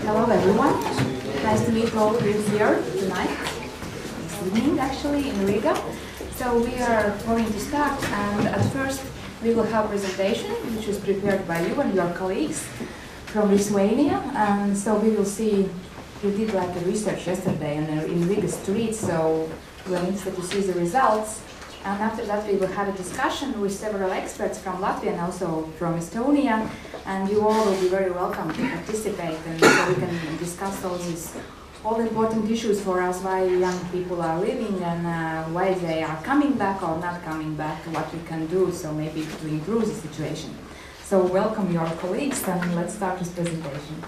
Hello everyone. Nice to meet all of you here tonight, this evening actually in Riga. So we are going to start, and at first we will have a presentation which was prepared by you and your colleagues from Lithuania. And so we will see, you did like a research yesterday in Riga streets, so we're interested to see the results. And after that we will have a discussion with several experts from Latvia and also from Estonia, and you all will be very welcome to participate, and so we can discuss all these important issues for us, why young people are leaving and why they are coming back or not coming back, what we can do so maybe to improve the situation. So welcome your colleagues, and let's start this presentation.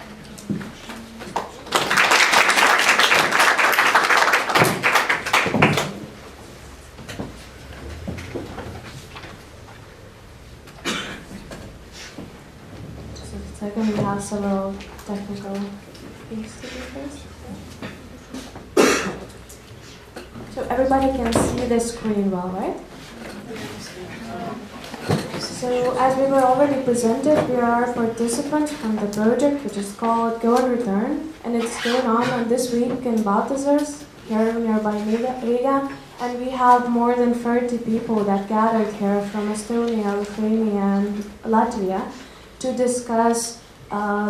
We have several technical things to do first. So everybody can see the screen well, right? So as we were already presented, we are participants from the project which is called Go and Return, and it's going on this week in Valsts, here nearby Riga, and we have more than 30 people that gathered here from Estonia, Lithuania, and Latvia to discuss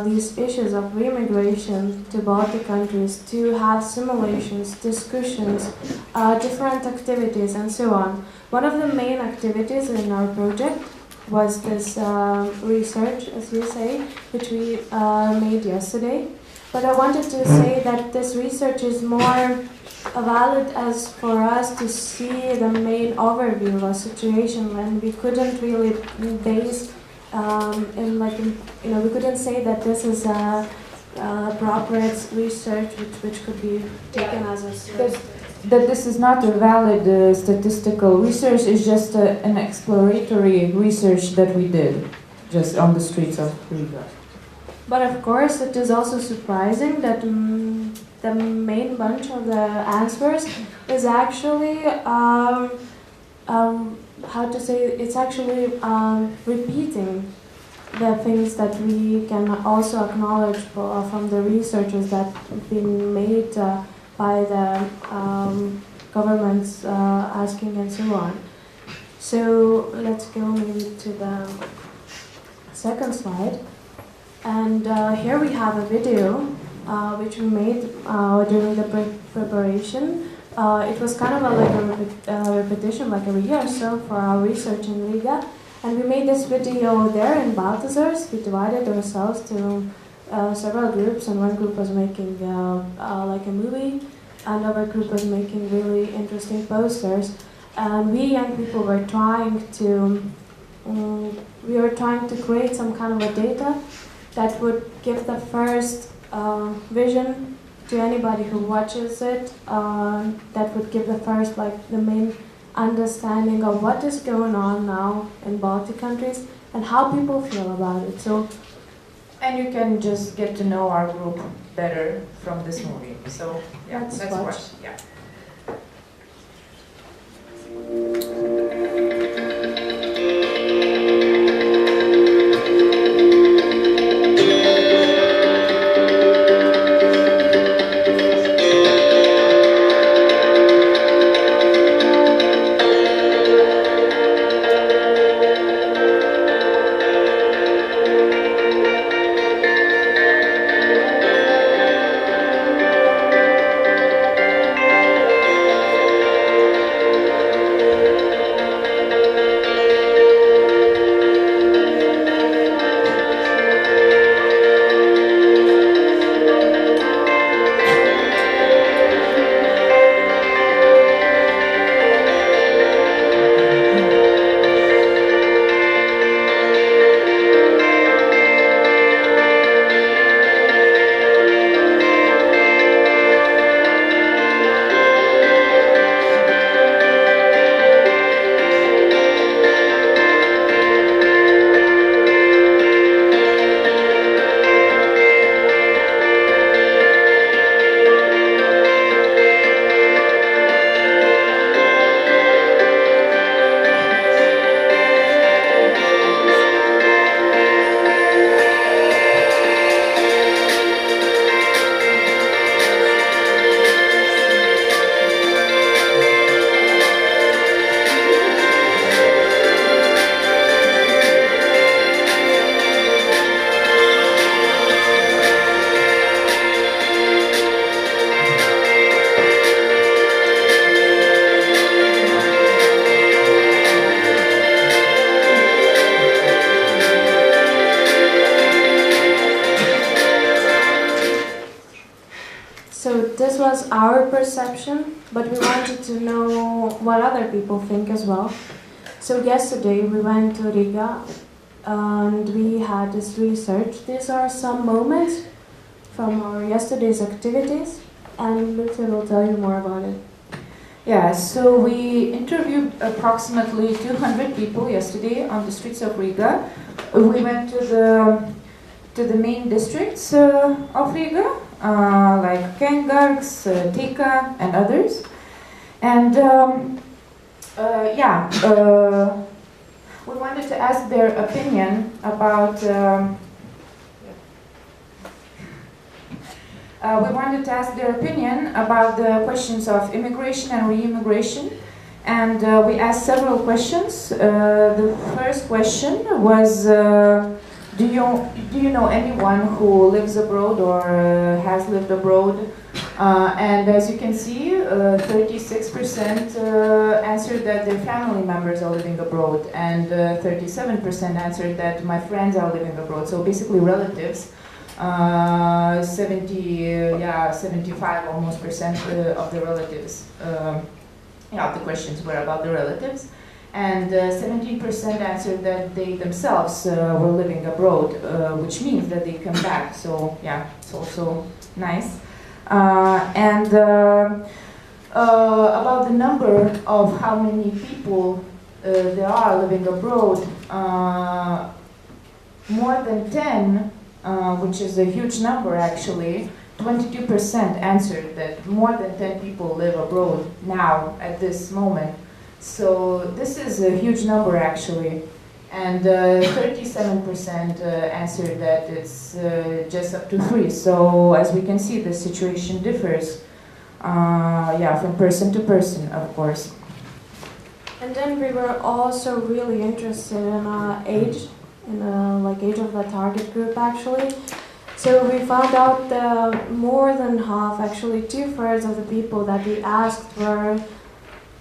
these issues of reimmigration to Baltic countries, to have simulations, discussions, different activities, and so on. One of the main activities in our project was this research, as you say, which we made yesterday. But I wanted to say that this research is more valid as for us to see the main overview of a situation when we couldn't really base we couldn't say that this is a appropriate research which could be taken as a source. That this is not a valid statistical research, it's just an exploratory research that we did just on the streets of Riga. But of course it is also surprising that the main bunch of the answers is actually it's actually repeating the things that we can also acknowledge from the researches that have been made by the governments asking and so on. So let's go maybe to the second slide. And here we have a video which we made during the preparation. It was kind of a repetition, like a rehearsal for our research in Riga. And we made this video there in Balthazar's. We divided ourselves to several groups, and one group was making like a movie, another group was making really interesting posters. And we young people were trying to create some kind of a data that would give the first vision to anybody who watches it, that would give the first, the main understanding of what is going on now in Baltic countries and how people feel about it. So, and you can just get to know our group better from this movie. So, yeah, let's watch. Yeah. this was our perception, but we wanted to know what other people think as well. So yesterday we went to Riga and we had this research. These are some moments from our yesterday's activities, and Lucia will tell you more about it. Yeah, so we interviewed approximately 200 people yesterday on the streets of Riga. We went to the main districts of Riga, like Kengargs, Tika, and others. And we wanted to ask their opinion about the questions of immigration and re-immigration, and we asked several questions. The first question was, do you know anyone who lives abroad or has lived abroad? And as you can see, 36% answered that their family members are living abroad, and 37% answered that my friends are living abroad. So basically relatives. 75 almost percent of the relatives. The questions were about the relatives, and 17% answered that they themselves were living abroad, which means that they come back. So yeah, it's also nice. About the number of how many people there are living abroad, more than 10. Which is a huge number actually. 22% answered that more than 10 people live abroad now at this moment. So this is a huge number actually. And 37% answered that it's just up to 3. So as we can see, the situation differs from person to person, of course. And then we were also really interested in age. Age of the target group actually. So we found out that more than half, actually 2/3 of the people that we asked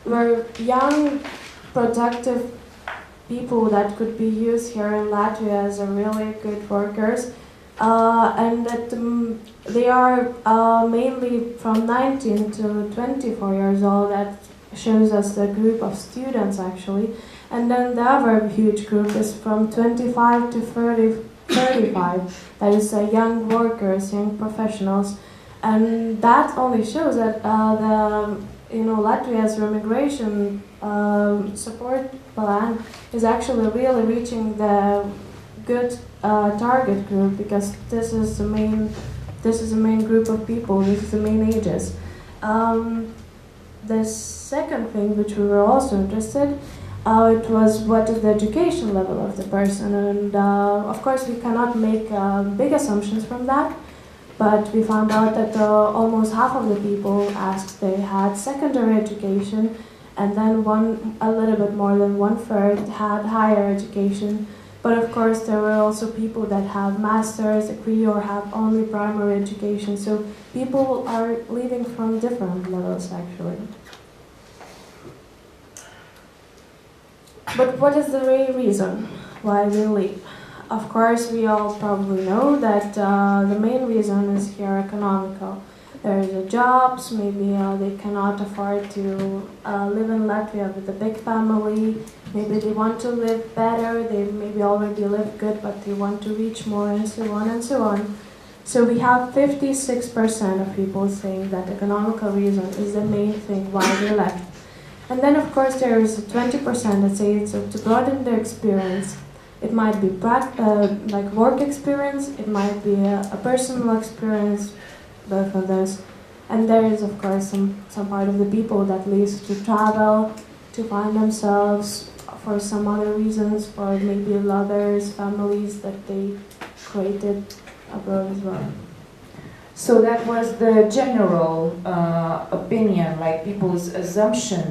were young, productive people that could be used here in Latvia as a really good workers, and that they are mainly from 19 to 24 years old. That shows us the group of students actually. And then the other huge group is from 25 to 35. That is young workers, young professionals, and that only shows that Latvia's immigration support plan is actually really reaching the good target group, because this is the main group of people. This is the main ages. The second thing, which we were also interested. It was what is the education level of the person, and of course we cannot make big assumptions from that, but we found out that almost half of the people asked they had secondary education, and then a little bit more than 1/3 had higher education. But of course there were also people that have master's degree or have only primary education, so people are leaving from different levels actually. But what is the real reason why they leave? Of course, we all probably know that the main reason is here economical. There is jobs, maybe they cannot afford to live in Latvia with a big family, maybe they want to live better, they maybe already live good, but they want to reach more, and so on and so on. So we have 56% of people saying that economical reason is the main thing why they left. And then, of course, there is 20% that say it's to broaden their experience. It might be like work experience, it might be a personal experience, both of those. And there is, of course, some part of the people that leaves to travel, to find themselves for some other reasons, for maybe others, families that they created abroad as well. So that was the general opinion, like people's assumption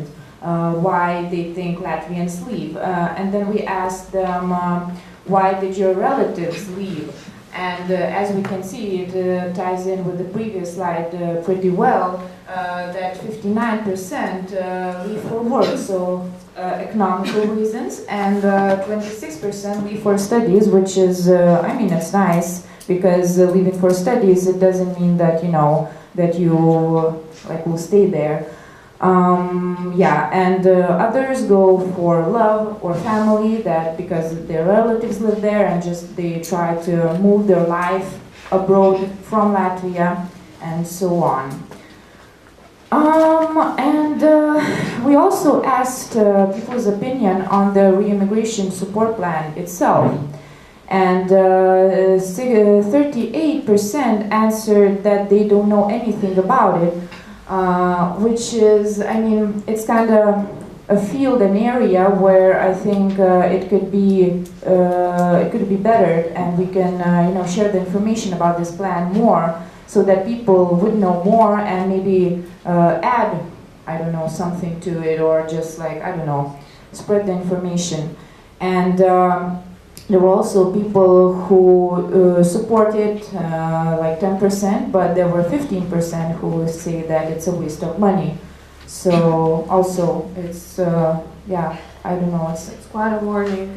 why they think Latvians leave. And then we asked them, why did your relatives leave? And as we can see, it ties in with the previous slide pretty well, that 59% leave for work, so economical reasons, and 26% leave for studies, which is, I mean, it's nice, because leaving for studies, it doesn't mean that, you know, that you will stay there. And others go for love or family, that because their relatives live there and just they try to move their life abroad from Latvia and so on. We also asked people's opinion on the re-immigration support plan itself. And 38% answered that they don't know anything about it, which is, it's kind of a field, an area where I think it could be better, and we can share the information about this plan more, so that people would know more and maybe add, something to it, or just spread the information. And there were also people who supported 10%, but there were 15% who say that it's a waste of money. So also it's It's quite a warning.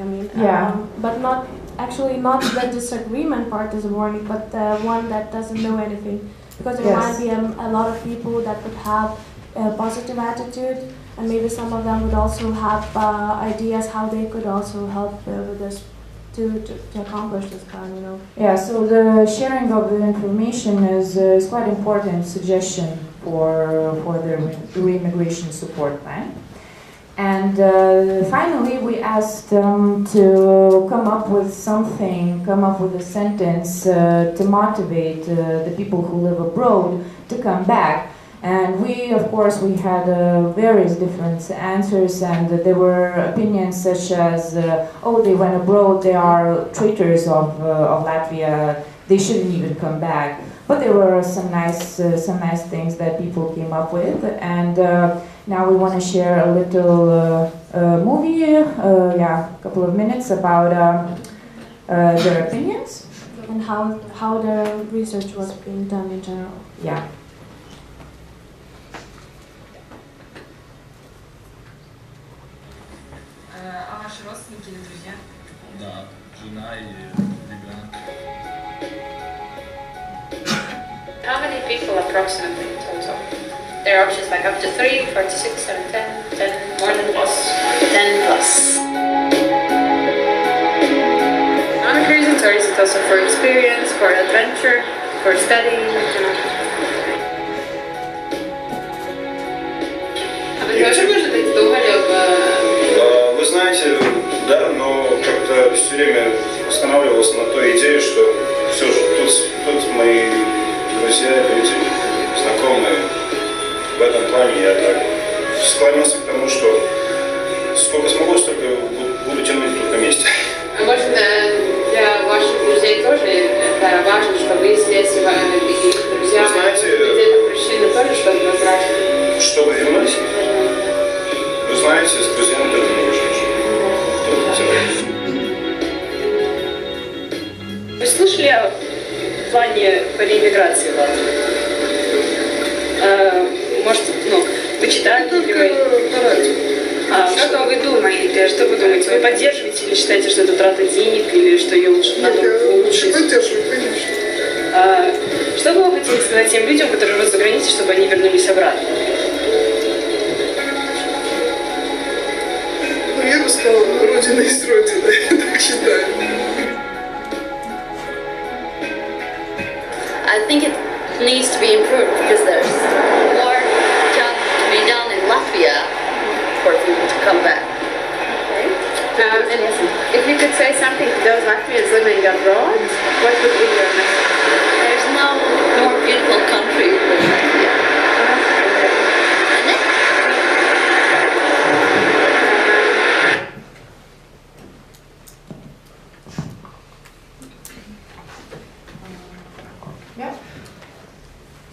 But not the disagreement part is a warning, but the one that doesn't know anything, because there might be a lot of people that would have a positive attitude, and maybe some of them would also have ideas how they could also help with this to accomplish this plan. Yeah. So the sharing of the information is quite important suggestion for the re-immigration support plan. And finally, we asked them to come up with a sentence to motivate the people who live abroad to come back. And we had various different answers, and there were opinions such as, they went abroad, they are traitors of Latvia, they shouldn't even come back. But there were some nice things that people came up with, and now we want to share a little movie, a couple of minutes about their opinions and how the research was being done in general. Yeah. А ваши родственники или друзья? Да, жена и ребенок. How many people approximately total? There are options like up to 3, 4 to 6, 7, 10, more than plus. 10 plus. On a cruising tour, is it also for experience, for adventure, for studying? А вы тоже, может быть, думали об... Вы знаете, да, но как-то все время останавливался на той идее, что все же тут мои друзья, люди, знакомые. В этом плане я так склонился к тому, что сколько смогу, столько буду тянуть тут на месте. А может, для ваших друзей тоже это важно, что вы здесь, и друзья, вы знаете, это причина тоже, чтобы возвращаться? Чтобы вернуть? Вы знаете, с друзьями тоже не нужно. Вы слышали о плане по реэмиграции в Латвии? Может, вы читали или вы... Что вы думаете? Что вы думаете? Вы поддерживаете или считаете, что это трата денег, или что ее лучше надо улучшить? Поддерживаю, конечно. Что бы вы хотели сказать тем людям, которые живут за границей, чтобы они вернулись обратно? Я бы сказала, родина есть родина, я так считаю. I think it needs to be improved because there's more job to be done in Latvia for people to come back. And if you could say something to those Latvians living abroad, what would be your message? There's no more beautiful country than Latvia.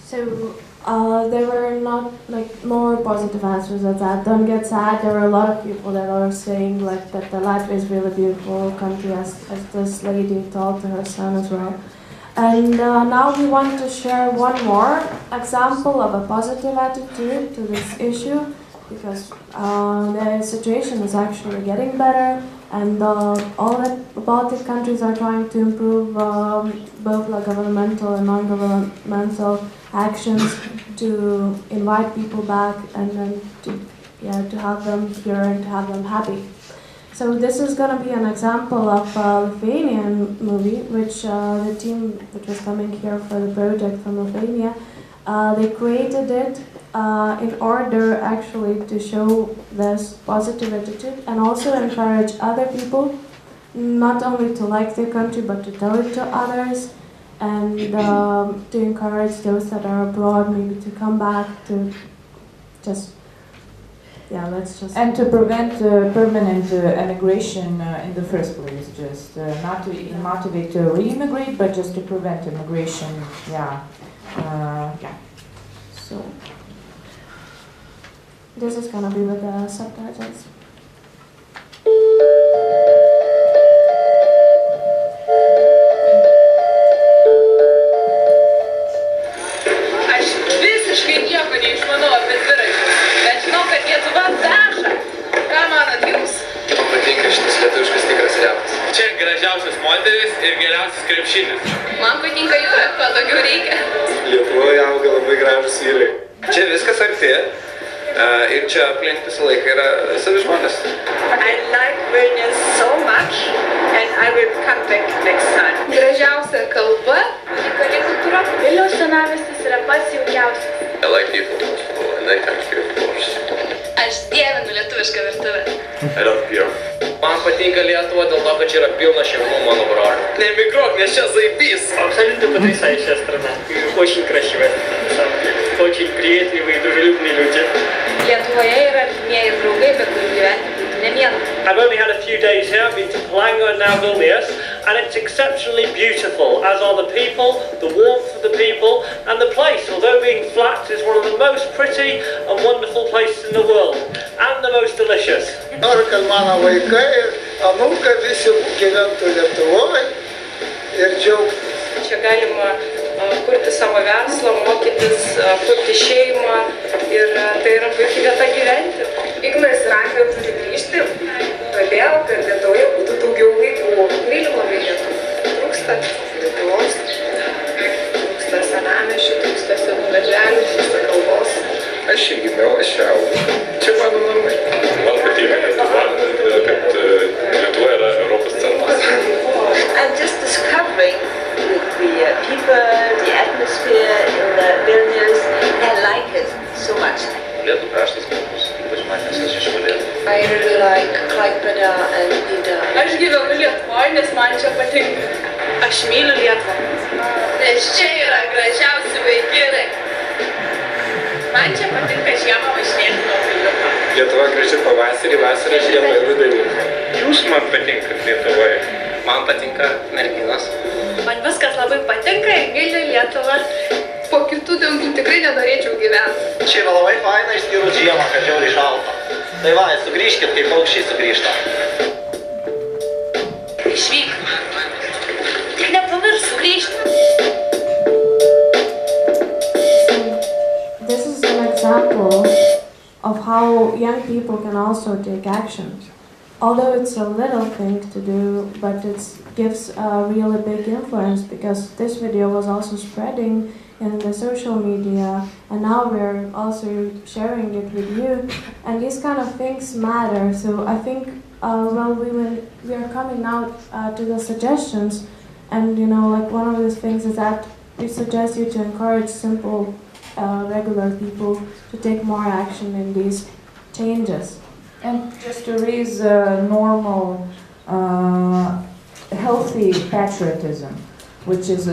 So there were not more positive answers than that. Don't get sad. There were a lot of people that are saying that the Latvia is really beautiful country, as this lady told to her son as well. And now we want to share one more example of a positive attitude to this issue, because the situation is actually getting better, and all the Baltic countries are trying to improve both governmental and non-governmental actions to invite people back and then to have them here and to have them happy. So this is going to be an example of a Lithuanian movie, which the team which was coming here for the project from Lithuania, they created it in order actually to show this positive attitude and also encourage other people not only to like their country but to tell it to others, and to encourage those that are abroad maybe to come back to just and to prevent permanent emigration in the first place, just not to motivate to re-immigrate, but just to prevent immigration. So this is gonna be with the subtitles. Aš visiškai nieko neišmanau apie dviračius, bet žinau, kad Lietuva veža. Ką manot jūs? Man patinka šitas lietuviškas tikras repas. Čia gražiausias modelis ir geriausias krepšinis. Man patinka jūra, ko daugiau reikia. Lietuvoje auga labai gražus vyrai. Čia viskas arti. Ir čia aplink visą laiką yra savi žmonės. I like Vilnius so much and I will come back next time. Gražiausia kalba, unikali kultūra. Vilniaus senamiestis yra pats jaukiausias. I like people and I thank you, of course. Aš dievinu lietuvišką virtuvę. I love beer. Man patinka Lietuva dėl to, kad čia yra pilna šeimų mano brolių. Neemigruok, nes čia zaibys. Абсолютно потрясающая страна. Очень красивая, на самом деле. Очень приветливые и дружелюбные люди. Lietuvoje yra artimieji draugai, bet kur gyventi būtų ne viena. I've only had a few days here. I've been to Palanga and now Vilnius, and it's exceptionally beautiful, as are the people, the warmth of the people, and the place. Although being flat, is one of the most pretty and wonderful places in the world, and the most delicious. Noriu, kad mano vaikai ir anūkai visi gyventų Lietuvoje ir džiaugtųsi. Čia galima kurti savo verslą, mokytis, kurti šeimą ir tai yra puikiai vieta gyventi. Ignas ragina turi grįžti, todėl, kad Lietuvoje būtų daugiau vaikų. Mylim labai Lietuvą. Trūksta Lietuvos, trūksta senamiesčių, trūksta senų darželių, trūksta kalbos. Aš čia gimiau, aš čia augau. Čia mano namai. Man patinka Lietuva, kad Lietuva yra Europos centras. I'm just discovering the people, the atmosphere in the Vilnius, I like it so much. Lietuva kraštas gražus, ypač man, nes aš iš Molėtų. I really like Klaipėdą and Nidą. Aš gyvenu Lietuvoje, nes man čia patinka. Aš myliu Lietuvą. Nes čia yra gražiausi vaikinai. Man čia patinka žiemą važinėti nuo Vilniuko. Lietuva graži pavasarį, vasarą, žiemą ir rudenį. Jūs man patinka Lietuvoje. Man patinka merginos. Man viskas labai patinka ir myliu Lietuvą. Po kitų dangų tikrai nenorėčiau gyventi. Čia yra labai faina, išskyrus žiemą, kad žiauriai šalta. Tai va, sugrįžkit, kaip paukščiai sugrįžta. Išvyk. Tik nepamiršk sugrįžti. This is an example of how young people can also take action. Although it's a little thing to do, but it gives a really big influence, because this video was also spreading in the social media, and now we're also sharing it with you, and these kind of things matter. So I think we are coming out to the suggestions, and like one of these things is that we suggest you to encourage simple, regular people to take more action in these changes. And just to raise normal, healthy patriotism, which is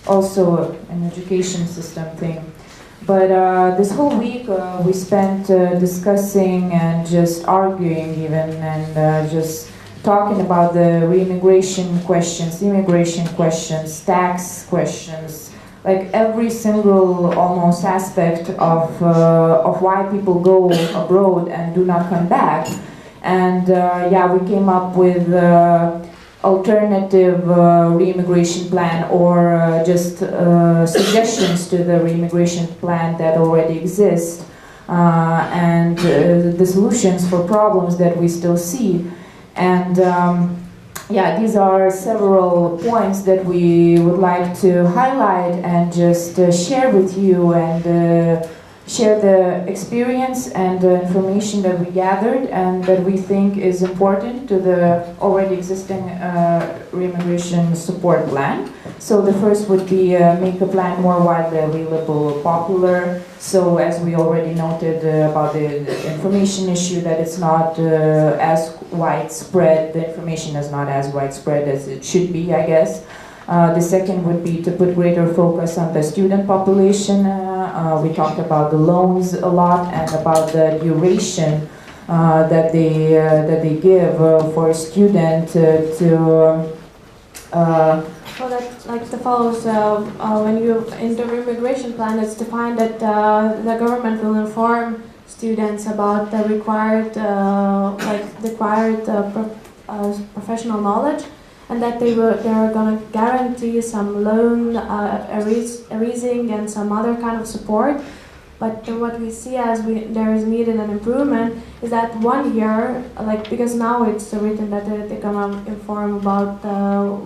also an education system thing. But this whole week we spent discussing and just arguing even, and just talking about the re-immigration questions, immigration questions, tax questions, like every single almost aspect of why people go abroad and do not come back. And we came up with alternative re-immigration plan, or just suggestions to the re-immigration plan that already exist, and the solutions for problems that we still see. And yeah, these are several points that we would like to highlight and just share with you and share the experience and the information that we gathered and that we think is important to the already existing re-immigration support plan. So the first would be make a plan more widely available, popular. So as we already noted about the information issue, that it's not as widespread, the information is not as widespread as it should be, I guess. The second would be to put greater focus on the student population. We talked about the loans a lot and about the duration that they give for a student to. Well, that like the follows. When you in the immigration plan, it's defined that the government will inform students about the required professional knowledge, and that they are going to guarantee some loan erasing and some other kind of support. But what we see as there is needed an improvement is that 1 year, like because now it's written that they're gonna inform about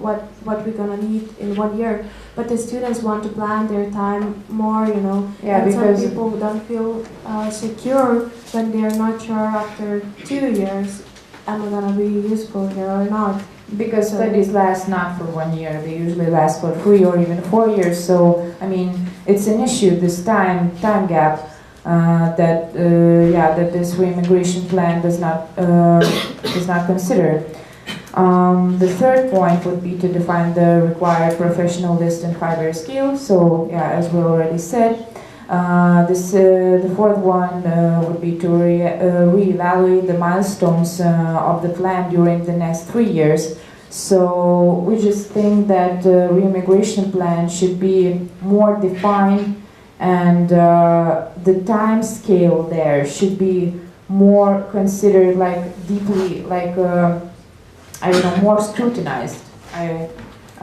what we're gonna need in 1 year, but the students want to plan their time more, you know. Yeah, and because some people don't feel secure when they're not sure after 2 years am I gonna be useful here or not. Because studies last not for 1 year, they usually last for 3 or even 4 years. So I mean, it's an issue, this time gap that this re-immigration plan does not consider. The third point would be to define the required professional list and 5-year scale. So yeah, as we already said. The fourth one would be to reevaluate the milestones of the plan during the next 3 years. So we just think that the re-immigration plan should be more defined, and the time scale there should be more considered, like deeply, like I don't know, more scrutinized.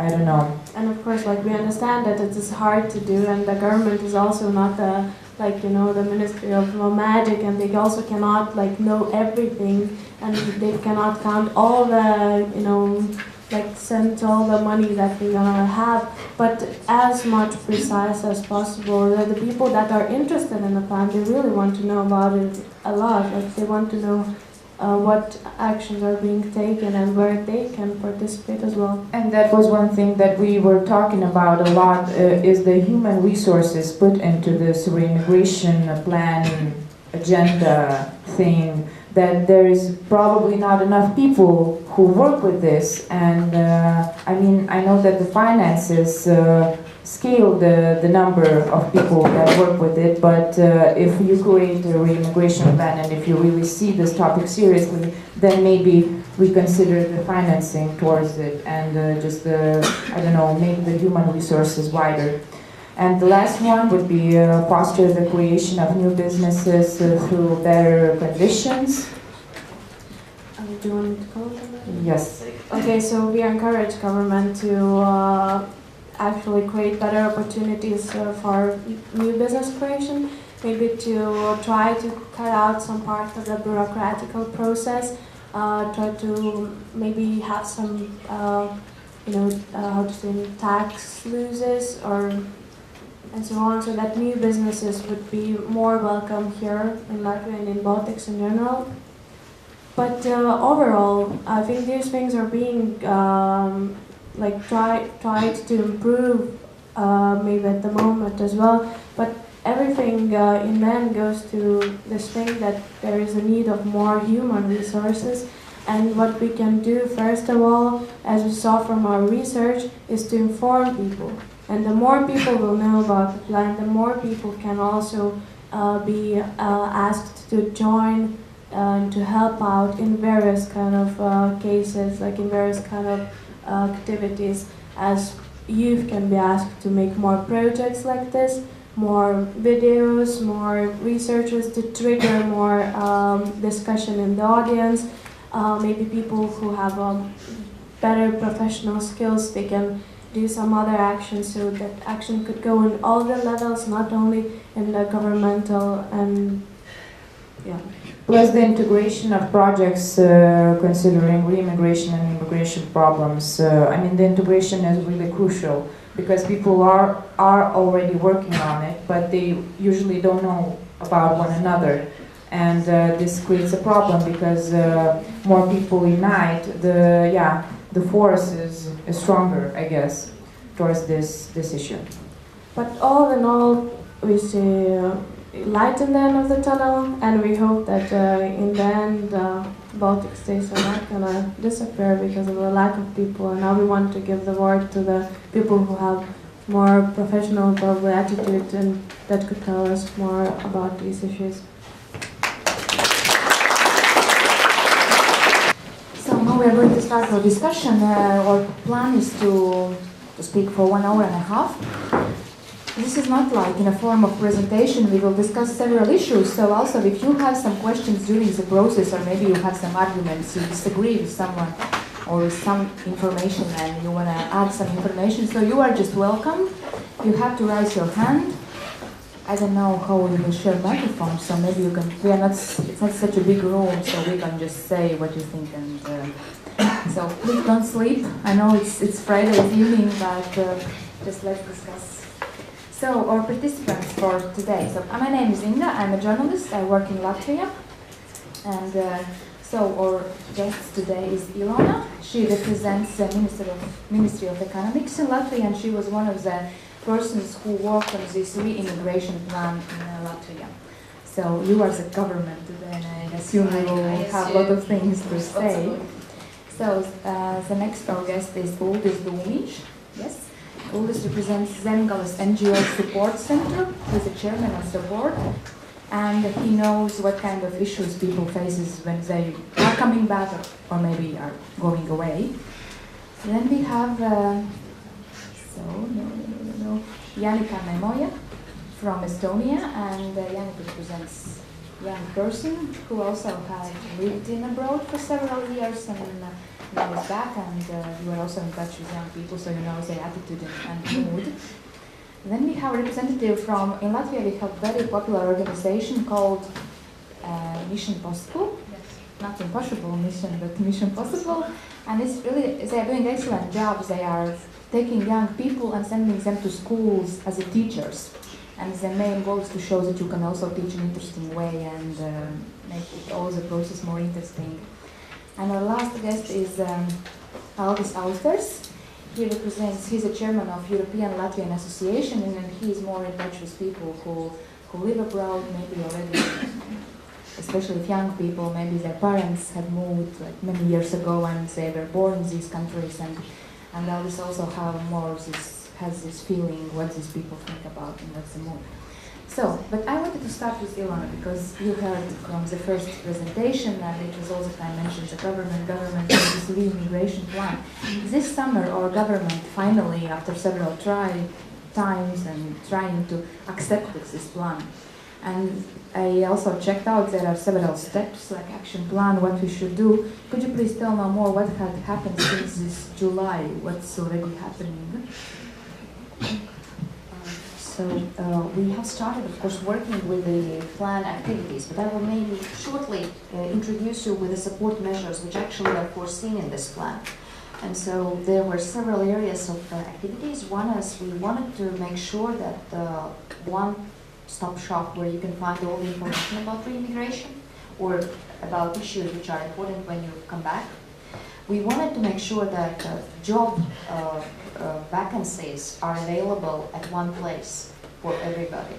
I don't know. And of course, like we understand that it is hard to do, and the government is also not the, like, you know, the Ministry of Magic, and they also cannot like know everything, and they cannot count all the, you know, like send all the money that we're gonna have. But as much precise as possible. The people that are interested in the plan, they really want to know about it a lot. Like they want to know what actions are being taken and where they can participate as well. And that was one thing that we were talking about a lot, is the human resources put into this re-immigration plan agenda thing, that there is probably not enough people who work with this. And I mean, I know that the finances scale the number of people that work with it, but if you create a re-immigration plan and if you really see this topic seriously, then maybe we consider the financing towards it and just I don't know, make the human resources wider. And the last one would be foster the creation of new businesses through better conditions. Do you want me to comment on that? Yes. Okay, so we encourage government to actually create better opportunities for new business creation, maybe to try to cut out some part of the bureaucratical process, try to maybe have some, you know, how to say, tax losses or and so on, so that new businesses would be more welcome here in Latvia and in Baltics in general. But overall, I think these things are being like tried to improve maybe at the moment as well. But everything in the end goes to this thing that there is a need of more human resources. And what we can do, first of all, as we saw from our research, is to inform people. And the more people will know about the plan, the more people can also be asked to join and to help out in various kind of cases, like in various kind of activities, as youth can be asked to make more projects like this, more videos, more researchers to trigger more discussion in the audience. Maybe people who have better professional skills, they can do some other actions, so that action could go in all the levels, not only in the governmental and Plus the integration of projects considering re-immigration and immigration problems. I mean, the integration is really crucial because people are already working on it, but they usually don't know about one another. And this creates a problem because more people unite, the force is stronger, I guess, towards this issue. But all in all, we see light in the end of the tunnel, and we hope that in the end Baltic states are not going to disappear because of the lack of people. And now we want to give the word to the people who have more professional, probably, attitude and that could tell us more about these issues. So now we are going to start our discussion. Our plan is to speak for 1 hour and a half. This is not like in a form of presentation. We will discuss several issues. So also if you have some questions during the process, or maybe you have some arguments, you disagree with someone or with some information and you want to add some information, so you are just welcome. You have to raise your hand. I don't know how we will share microphones, so maybe you can, it's not such a big room, so we can just say what you think. And so please don't sleep. I know it's Friday evening, but just let's discuss. So our participants for today. So my name is Inga. I'm a journalist. I work in Latvia, and so our guest today is Ilona. She represents the Ministry of Economics in Latvia, and she was one of the persons who worked on this re-immigration plan in Latvia. So you are the government today, and I assume you will have a lot of things to say. So the next our guest is Aldis. Yes. Aldis represents Zemgales NGO Support Center. He's the chairman of the board, and he knows what kind of issues people faces when they are coming back or maybe are going away. Then we have Janika Nemoja from Estonia, and Janika represents a young person who also had lived in abroad for several years and now is back, and you are also in touch with young people, so you know their attitude and mood. Then we have a representative from, in Latvia we have a very popular organization called Mission Possible. Yes. Not Impossible Mission, but Mission Possible. And it's really, they are doing excellent jobs. They are taking young people and sending them to schools as teachers. And the main goal is to show that you can also teach in an interesting way and make all the process more interesting. And our last guest is Aldis Austers. He's a chairman of European Latvian Association, and he is more in touch with people who live abroad, maybe already, especially if young people, maybe their parents had moved like many years ago and they were born in these countries, and Aldis also has this feeling what these people think about and what's the mood. So, but I wanted to start with Ilona because you heard from the first presentation and it was all the time mentioned the government this re-immigration plan. This summer our government finally, after several times and trying to accept this plan. And I also checked out there are several steps like action plan, what we should do. Could you please tell me more what had happened since this July, what's already happening? So we have started, of course, working with the plan activities, but I will maybe shortly introduce you with the support measures which actually are foreseen in this plan. And so there were several areas of activities. One is we wanted to make sure that one-stop shop where you can find all the information about re-immigration or about issues which are important when you come back. We wanted to make sure that job vacancies are available at one place for everybody.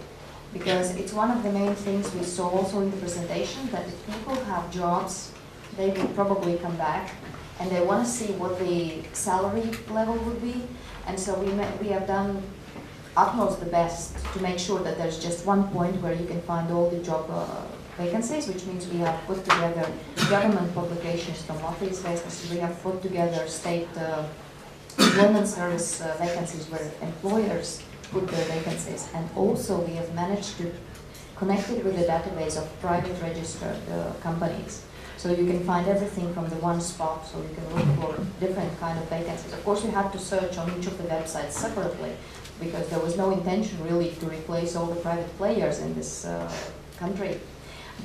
Because it's one of the main things we saw also in the presentation, that if people have jobs, they will probably come back and they want to see what the salary level would be. And so we have done utmost the best to make sure that there's just one point where you can find all the job vacancies, which means we have put together government publications from Latvijas vacancies. We have put together state employment service vacancies where employers put their vacancies, and also we have managed to connect it with the database of private registered companies. So you can find everything from the one spot, so you can look for different kind of vacancies. Of course, we had to search on each of the websites separately because there was no intention really to replace all the private players in this country.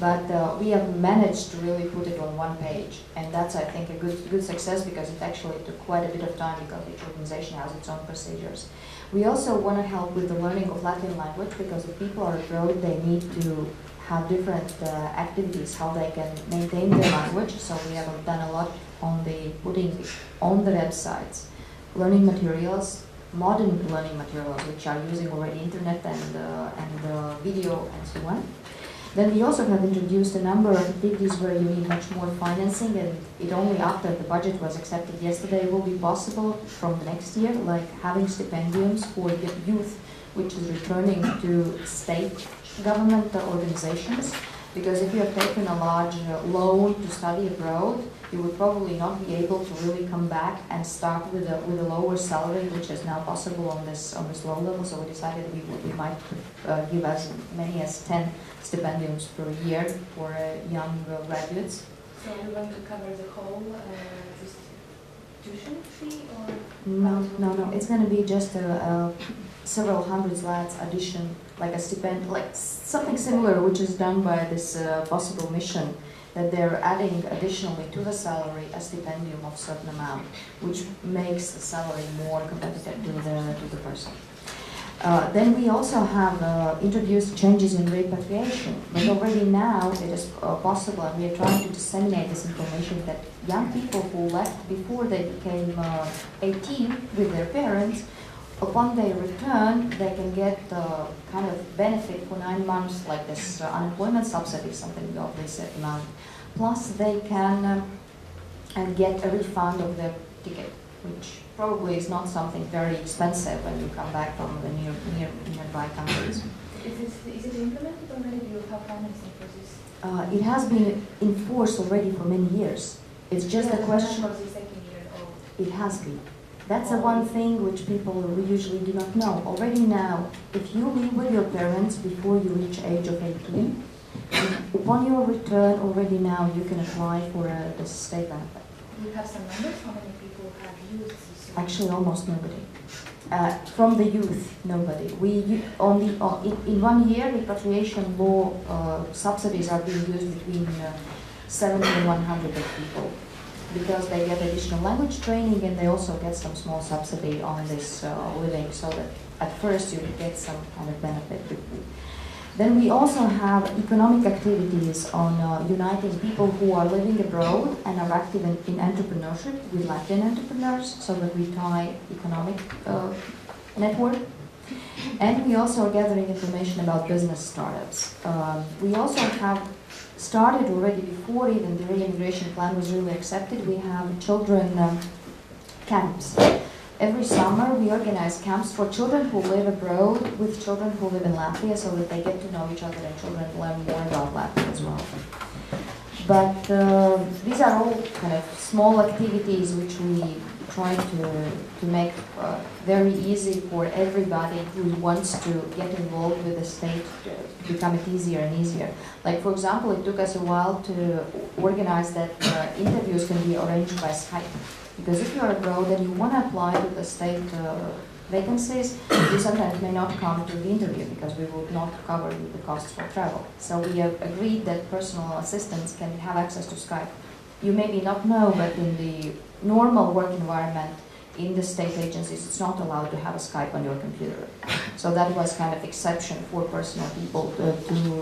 But we have managed to really put it on one page, and that's, I think, a good success, because it actually took quite a bit of time because each organization has its own procedures. We also want to help with the learning of Latvian language, because if people are abroad, they need to have different activities, how they can maintain their language. So we have done a lot on the putting on the websites learning materials, modern learning materials, which are using already internet and video and so on. Then we also have introduced a number of activities where you need much more financing, and it only after the budget was accepted yesterday will be possible from the next year, like having stipendiums for the youth, which is returning to state government organizations. Because if you have taken a large loan to study abroad, you would probably not be able to really come back and start with a lower salary, which is now possible on this low level. So we decided we might give as many as 10 stipendiums per year for young graduates. So we want to cover the whole tuition fee, or? No. It's going to be just several hundred zlats addition, like a stipend, like something similar, which is done by this possible mission, that they're adding additionally to the salary a stipendium of certain amount, which makes the salary more competitive to the person. Then we also have introduced changes in repatriation, but already now it is possible, and we are trying to disseminate this information, that young people who left before they became 18 with their parents, upon their return, they can get kind of benefit for 9 months, like this unemployment subsidy, something of this amount. Plus, they can get a refund of their ticket, which probably is not something very expensive when you come back from the nearby countries. Is it implemented already? Do you have financing for this? It has been enforced already for many years. It's just a question. It has been. That's the one thing which people usually do not know. Already now, if you live with your parents before you reach age of 18, upon your return, already now you can apply for the state benefit. Do you have some numbers? How many people have used this? Actually, almost nobody. From the youth, nobody. In 1 year, repatriation law subsidies are being used between 70 and 100 people, because they get additional language training, and they also get some small subsidy on this living, so that at first you get some kind of benefit. Then we also have economic activities on uniting people who are living abroad and are active in entrepreneurship with Latvian entrepreneurs, so that we tie economic network. And we also are gathering information about business startups. We also have started already before even the re-immigration plan was really accepted. We have children camps. Every summer we organize camps for children who live abroad with children who live in Latvia, so that they get to know each other and children learn more about Latvia as well. But these are all kind of small activities which we try to make very easy for everybody who wants to get involved with the state, to become it easier and easier. Like, for example, it took us a while to organize that interviews can be arranged by Skype. Because if you are abroad and you want to apply to the state vacancies, you sometimes may not come to the interview because we will not cover the costs for travel. So we have agreed that personal assistants can have access to Skype. You maybe not know, but in the normal work environment in the state agencies, it's not allowed to have a Skype on your computer. So that was kind of exception for personal people to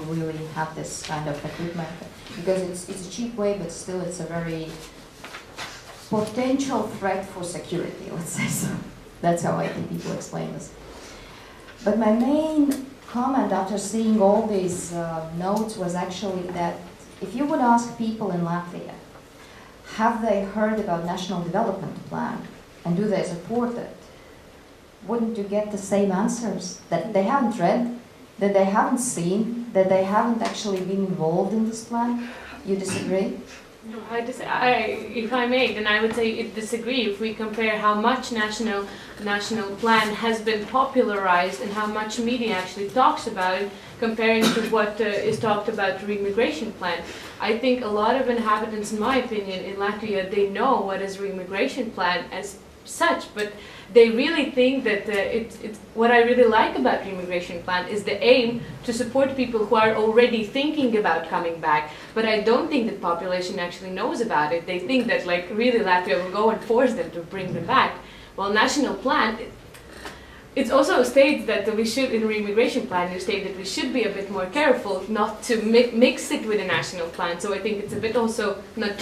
really have this kind of equipment. Because it's a cheap way, but still it's a very potential threat for security, let's say so. That's how I think people explain this. But my main comment after seeing all these notes was actually that if you would ask people in Latvia, have they heard about National Development Plan and do they support it, wouldn't you get the same answers? That they haven't read, that they haven't seen, that they haven't actually been involved in this plan? You disagree? No, if I may, then I would say I disagree. If we compare how much national plan has been popularized and how much media actually talks about it, comparing to what is talked about the re-immigration plan, I think a lot of inhabitants, in my opinion, in Latvia, they know what is re-immigration plan, as such, but they really think that what I really like about the immigration plan is the aim to support people who are already thinking about coming back, but I don't think that population actually knows about it. They think that like really Latvia will go and force them to bring them back. Well, national plan, it also states that we should, in the immigration plan, you state that we should be a bit more careful not to mix it with a national plan. So I think it's a bit also not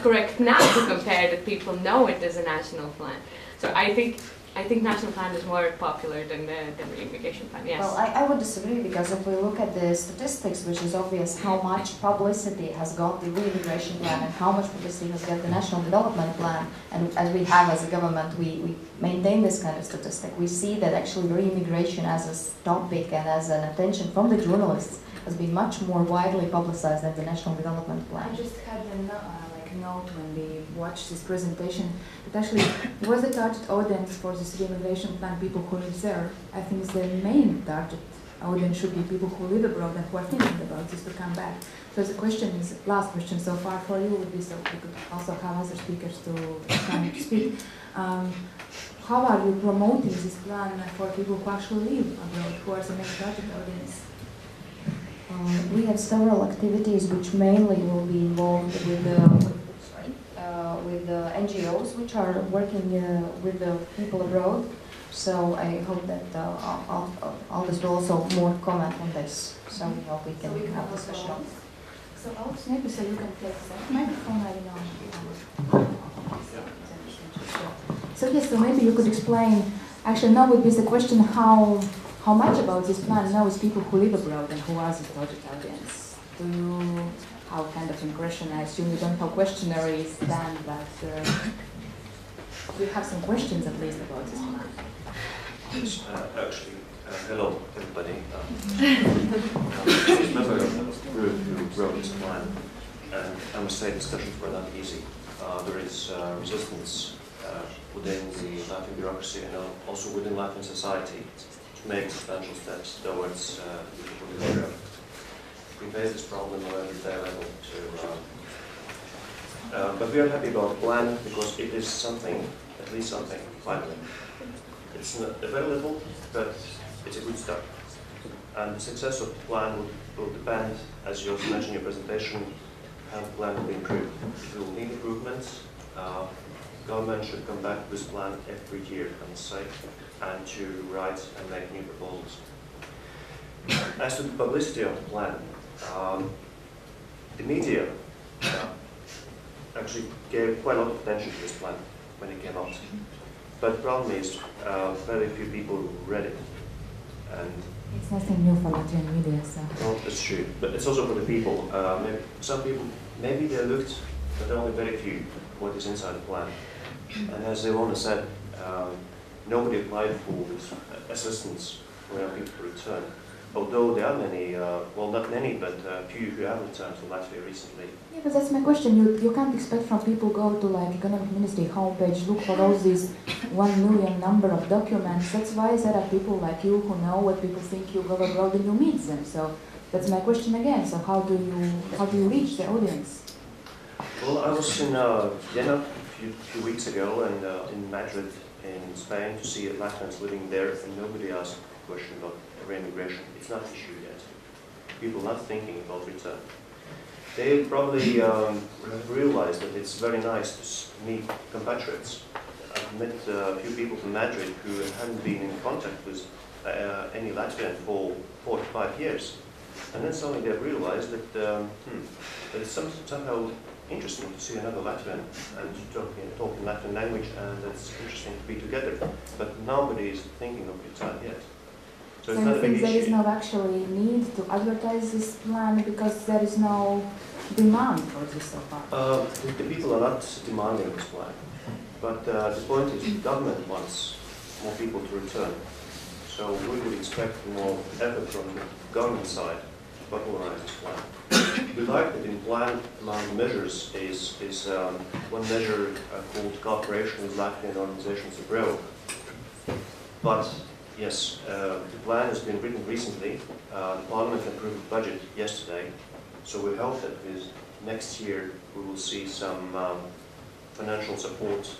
correct now to compare that people know it as a national plan. So I think national plan is more popular than the immigration plan. Yes. Well, I would disagree, because if we look at the statistics, which is obvious how much publicity has got the re-immigration plan and how much publicity has got the national development plan, and as we have as a government, we maintain this kind of statistic. We see that actually re-immigration as a topic and as an attention from the journalists has been much more widely publicized than the national development plan. I just had a note when we watched this presentation that actually was the target audience for this re-immigration plan people who live there. I think the main target audience should be people who live abroad and who are thinking about this to come back. So the question is, last question so far for you would be, so we could also have other speakers to come to speak. How are you promoting this plan for people who actually live abroad, who are the main target audience? We have several activities which mainly will be involved with the NGOs which are working with the people abroad. So I hope that Aldis will also more comment on this, so we hope we can have a discussion. So Aldis, maybe so you can take the microphone, I don't know. So yes, so maybe you could explain, actually now would be the question, how much about this plan knows people who live abroad and who are the target audience? Do you have kind of impression? I assume you don't have questionnaires done, but do you have some questions at least about this plan? Yes, actually, hello everybody. I'm a member of the group who wrote this plan, and I must say discussions were not easy. There is resistance within the Latvian bureaucracy and also within Latvian society to make substantial steps towards the euro. We face this problem on every day level but we are happy about the plan because it is something, at least something, finally. It's not very little, but it's a good start. And the success of the plan will depend, as you also mentioned in your presentation, how the plan will be improved. If it will need improvements, government should come back to this plan every year, I must say, and to write and make new proposals. As to the publicity of the plan, the media actually gave quite a lot of attention to this plan when it came out. But the problem is very few people read it. And it's nothing new for Latvian media, so. Well, that's true, but it's also for the people. Some people, maybe they looked, but only very few, what is inside the plan. And as Ilona said, nobody applied for assistance for young people to return. Although there are many, well not many, but few who have returned to Latvia recently. Yeah, but that's my question. You can't expect from people go to like economic ministry homepage, look for all these 1 million number of documents. That's why there are people like you who know what people think. You go abroad and you meet them. So that's my question again. So how do you reach the audience? Well, I was in Vienna a few weeks ago and in Madrid in Spain to see Latvians living there, and nobody asked a question about re-immigration. It's not an issue yet. People are not thinking about return. They probably have realized that it's very nice to meet compatriots. I've met a few people from Madrid who hadn't been in contact with any Latvian for 4 to 5 years. And then suddenly they've realized that, that it's somehow interesting to see another Latvian and to talk in Latvian language, and it's interesting to be together. But nobody is thinking of return yet. So I think there is no actually need to advertise this plan because there is no demand for this so far. The people are not demanding this plan, but the point is the government wants more people to return. So we would expect more effort from the government side to popularize this plan. We like that in plan among the measures is one measure called cooperation with Latvian organizations abroad. But yes, the plan has been written recently. The Parliament approved the budget yesterday, so we hope that with next year we will see some financial support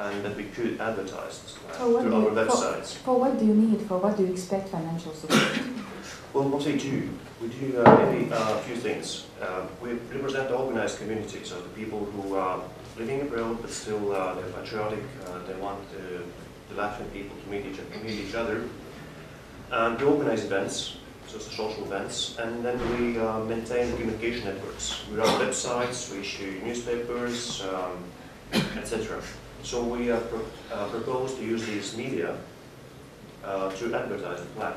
and that we could advertise this plan through our websites. For what do you need? For what do you expect financial support? Well, what we do maybe a few things. We represent the organized communities of the people who are living abroad, but still they're patriotic. They want the Latvian people to meet each other. And we organize events, so social events, and then we maintain communication networks. We run websites, we issue newspapers, etc. So we propose to use these media to advertise the plan.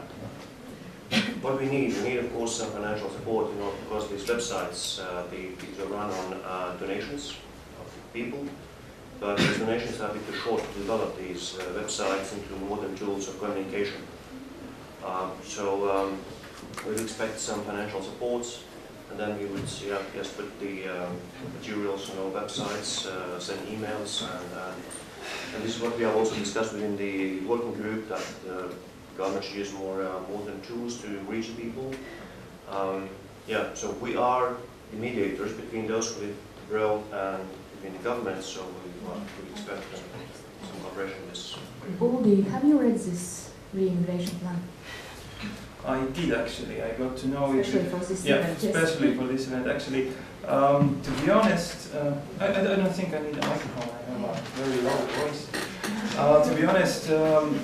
What we need of course some financial support, because these websites these are run on donations of people, but these donations are a bit too short to develop these websites into modern tools of communication. So we would expect some financial support, and then we would just put the materials on our websites, send emails, and this is what we have also discussed within the working group, that the government should use more modern tools to reach people. So we are the mediators between those who live abroad and between the government, so we expect some cooperation in this. Aldi, have you read this re-immigration plan? I did actually. I got to know especially it. For this event, especially for this event. Actually, to be honest, I don't think I need a microphone. I have a very low voice. To be honest,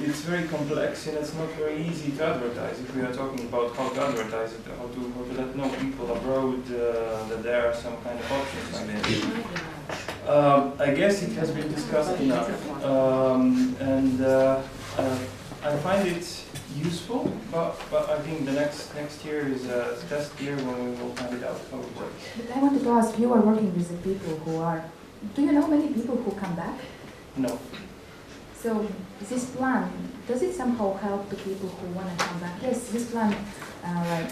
it's very complex and it's not very easy to advertise. If we are talking about how to advertise it, how to let know people abroad that there are some kind of options like this. I guess it has been discussed enough, and I find it useful, but I think the next year is a test year when we will find it out how it works. But I wanted to ask, you are working with the people who are, do you know many people who come back? No. So this plan, does it somehow help the people who want to come back? Yes, this plan,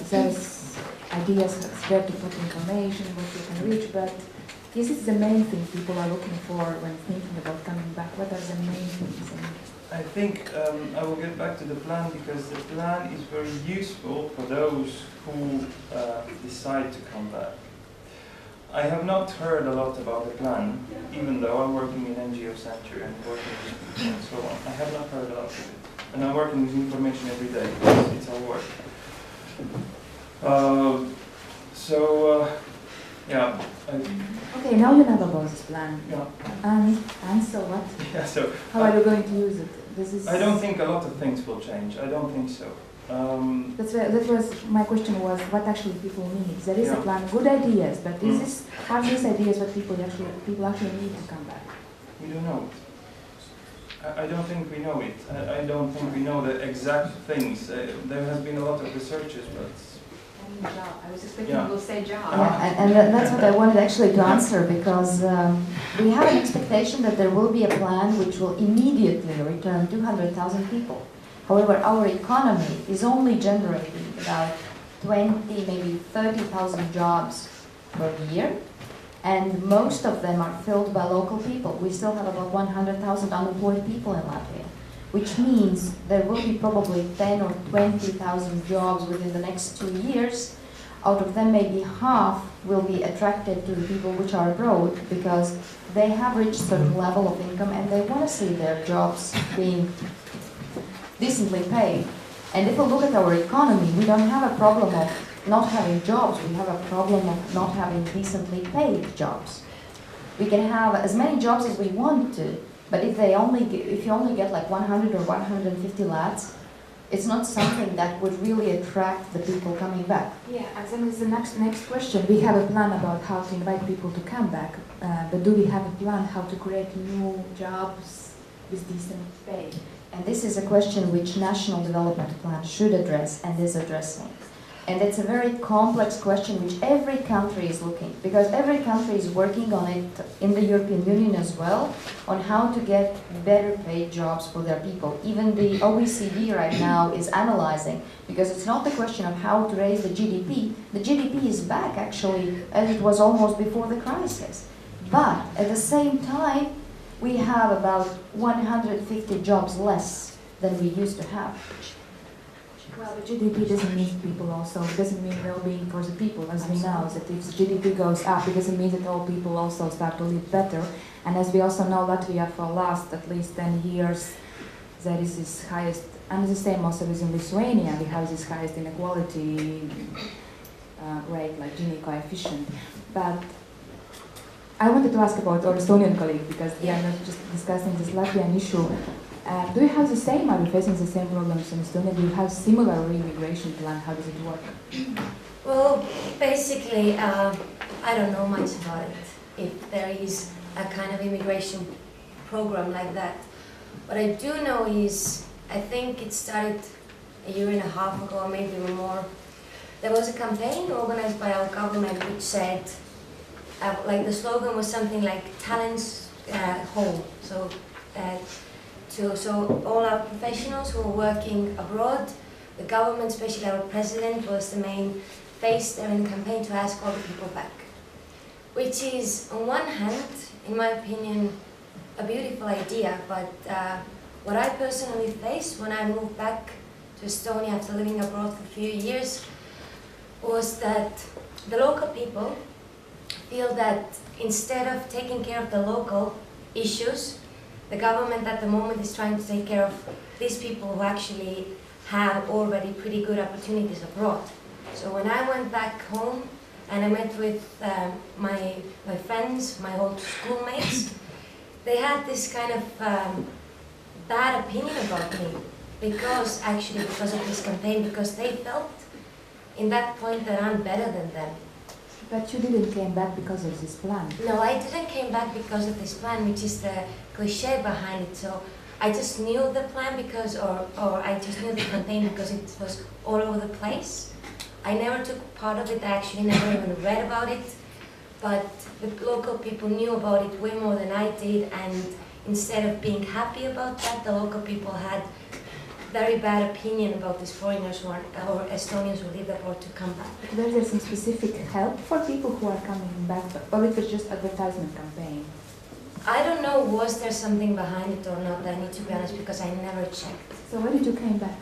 there's ideas where to put information, what you can reach, but this is the main thing people are looking for when thinking about coming back. What are the main things? I think I will get back to the plan, because the plan is very useful for those who decide to come back. I have not heard a lot about the plan, even though I'm working in NGO Center and working with people and so on. I have not heard a lot of it. And I'm working with information every day, because it's our work. Okay, now you know about this plan. Yeah. And so what? Yeah, so how are you going to use it? I don't think a lot of things will change. I don't think so. That was my question, was what actually people need. There is a plan, good ideas, but are these ideas what people actually need to come back? We don't know it. I don't think we know it. I don't think we know the exact things. There has been a lot of researches, but I was expecting you will say job. And that's what I wanted actually to answer, because we have an expectation that there will be a plan which will immediately return 200,000 people. However, our economy is only generating about 20, maybe 30,000 jobs per year, and most of them are filled by local people. We still have about 100,000 unemployed people in Latvia, which means there will be probably 10 or 20,000 jobs within the next 2 years. Out of them, maybe half will be attracted to the people which are abroad, because they have reached a certain level of income and they want to see their jobs being decently paid. And if we look at our economy, we don't have a problem of not having jobs, we have a problem of not having decently paid jobs. We can have as many jobs as we want to, but if you only get like 100 or 150 lads, it's not something that would really attract the people coming back. Yeah, and then is the next question. We have a plan about how to invite people to come back, but do we have a plan how to create new jobs with decent pay? And this is a question which National Development Plan should address and is addressing. And it's a very complex question which every country is looking, because every country is working on it in the European Union as well, on how to get better paid jobs for their people. Even the OECD right now is analyzing, because it's not the question of how to raise the GDP. The GDP is back actually as it was almost before the crisis. But at the same time, we have about 150 jobs less than we used to have. Well, the GDP doesn't mean people also, it doesn't mean well-being for the people, as we know, that if the GDP goes up, it doesn't mean that all people also start to live better. And as we also know, Latvia for last at least 10 years, there is this highest, and the same also is in Lithuania, we have this highest inequality rate, like Gini coefficient. But I wanted to ask about our Estonian colleague, because we are not just discussing this Latvian issue. Do you have the same, are you facing the same problems in Estonia? Do you have similar re-immigration plan? How does it work? Well, basically, I don't know much about it, if there is a kind of immigration program like that. What I do know is, I think it started a year and a half ago, or maybe even more. There was a campaign organized by our government which said, like the slogan was something like talents home. So all our professionals who are working abroad, the government, especially our president, was the main face there in the campaign to ask all the people back. Which is, on one hand, in my opinion, a beautiful idea, but what I personally faced when I moved back to Estonia after living abroad for a few years was that the local people feel that instead of taking care of the local issues, the government at the moment is trying to take care of these people who actually have already pretty good opportunities abroad. So when I went back home and I met with my friends, my old schoolmates, they had this kind of bad opinion about me because of this campaign, because they felt in that point that I'm better than them. But you didn't came back because of this plan. No, I didn't came back because of this plan, which is the cliche behind it. So I just knew the plan because, or I just knew the campaign because it was all over the place. I never took part of it, I actually never even read about it. But the local people knew about it way more than I did, and instead of being happy about that, the local people had very bad opinion about these foreigners or Estonians who live abroad to come back. Was there some specific help for people who are coming back, or it was just advertisement campaign? I don't know, was there something behind it or not, I need to be honest, because I never checked. So why did you come back?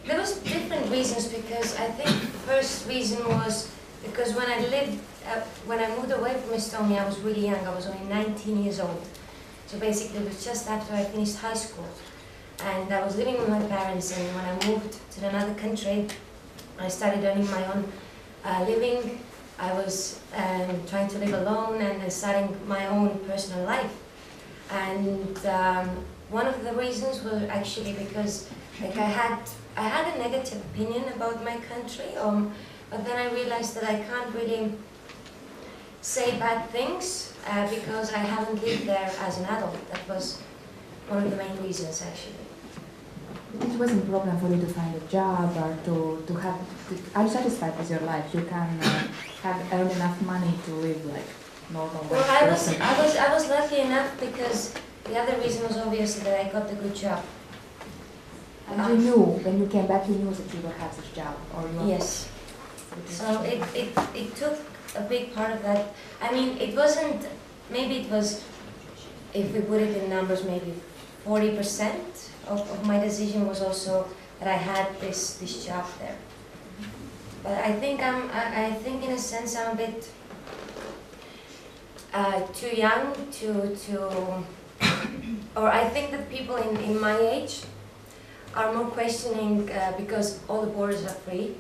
There was different reasons, because I think the first reason was because when I moved away from Estonia, I was really young, I was only 19 years old. So basically it was just after I finished high school. And I was living with my parents, and when I moved to another country, I started earning my own living. I was trying to live alone and starting my own personal life. And one of the reasons was actually because like I had a negative opinion about my country, but then I realized that I can't really say bad things because I haven't lived there as an adult. That was one of the main reasons, actually. It wasn't a problem for you to find a job or to have. Are you satisfied with your life? You can earn enough money to live like normal. Well, I was lucky enough because the other reason was obviously that I got a good job. And you knew when you came back, you knew that you would have this job, or you? Yes. So it took a big part of that. I mean, it wasn't. Maybe it was, if we put it in numbers, maybe 40% of my decision was also that I had this job there. But I think I think in a sense I'm a bit too young to or I think that people in my age are more questioning because all the borders are free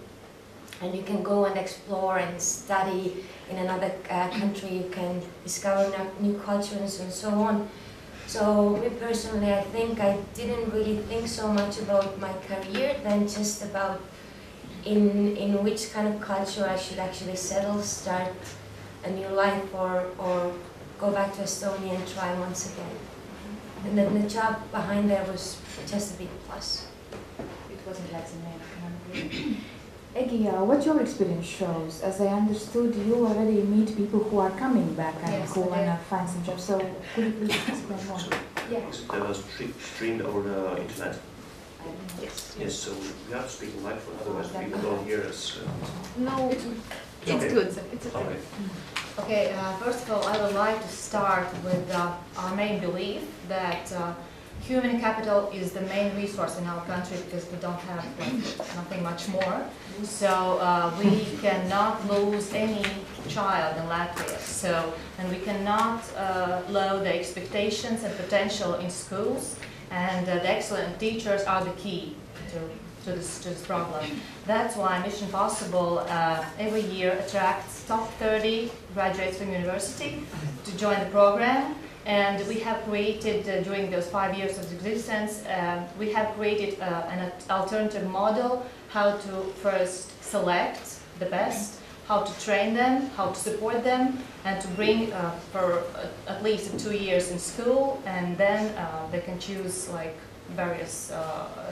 and you can go and explore and study in another country, you can discover new cultures and so on. So me personally, I think I didn't really think so much about my career than just about in which kind of culture I should actually settle, start a new life, or go back to Estonia and try once again. And then the job behind there was just a big plus. It wasn't like the main. Egi, what your experience shows? As I understood, you already meet people who are coming back and who want to find some jobs. So could you please explain more? Yeah. That was streamed over the internet. Yes. Yes. So we have to speak in microphone, otherwise people don't hear us. No, it's good. It's okay. Okay. First of all, I would like to start with our main belief that human capital is the main resource in our country because we don't have nothing much more. So we cannot lose any child in Latvia. So, and we cannot lower the expectations and potential in schools. And the excellent teachers are the key to this problem. That's why Mission Possible every year attracts top 30 graduates from university to join the program. And we have created, during those 5 years of existence, we have created an alternative model how to first select the best, how to train them, how to support them, and to bring for at least 2 years in school, and then they can choose like various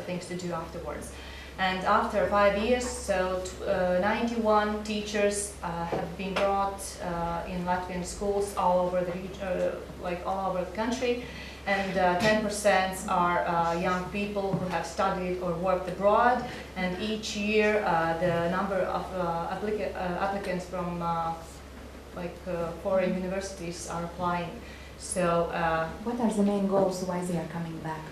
things to do afterwards. And after 5 years, so 91 teachers have been brought in Latvian schools all over the all over the country, and 10% are young people who have studied or worked abroad. And each year, the number of applicants from foreign universities are applying. So, what are the main goals? Why they are coming back?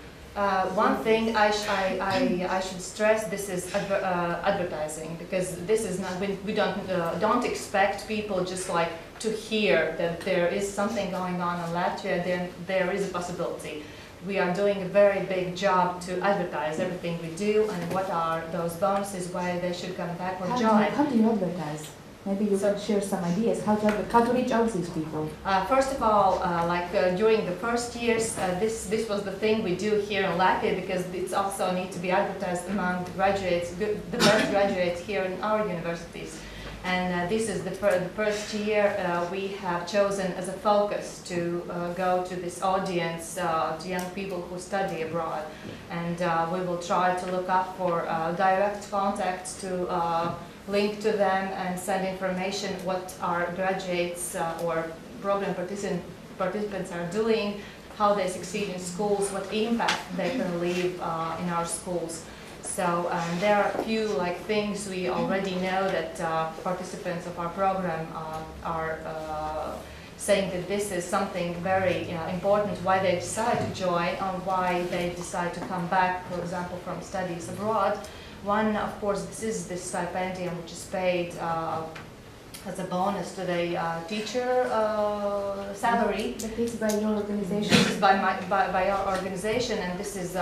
One thing I should stress, this is advertising, because this is not, we don't expect people just like to hear that there is something going on in Latvia, then there is a possibility. We are doing a very big job to advertise everything we do and what are those bonuses, why they should come back or join. How do you advertise? Maybe you can share some ideas how to reach out these people. First of all, during the first years, this was the thing we do here in Latvia, because it's also need to be advertised among the graduates, the best graduates here in our universities. And this is the first year we have chosen as a focus to go to this audience, to young people who study abroad. And we will try to look up for direct contacts to link to them and send information what our graduates or program participants are doing, how they succeed in schools, what impact they can leave in our schools. So there are a few things we already know that participants of our program are saying that this is something very important, why they decide to join or why they decide to come back, for example, from studies abroad. One, of course, this is the stipendium, which is paid as a bonus to the teacher salary. That is by your organization? This is by our organization, and this is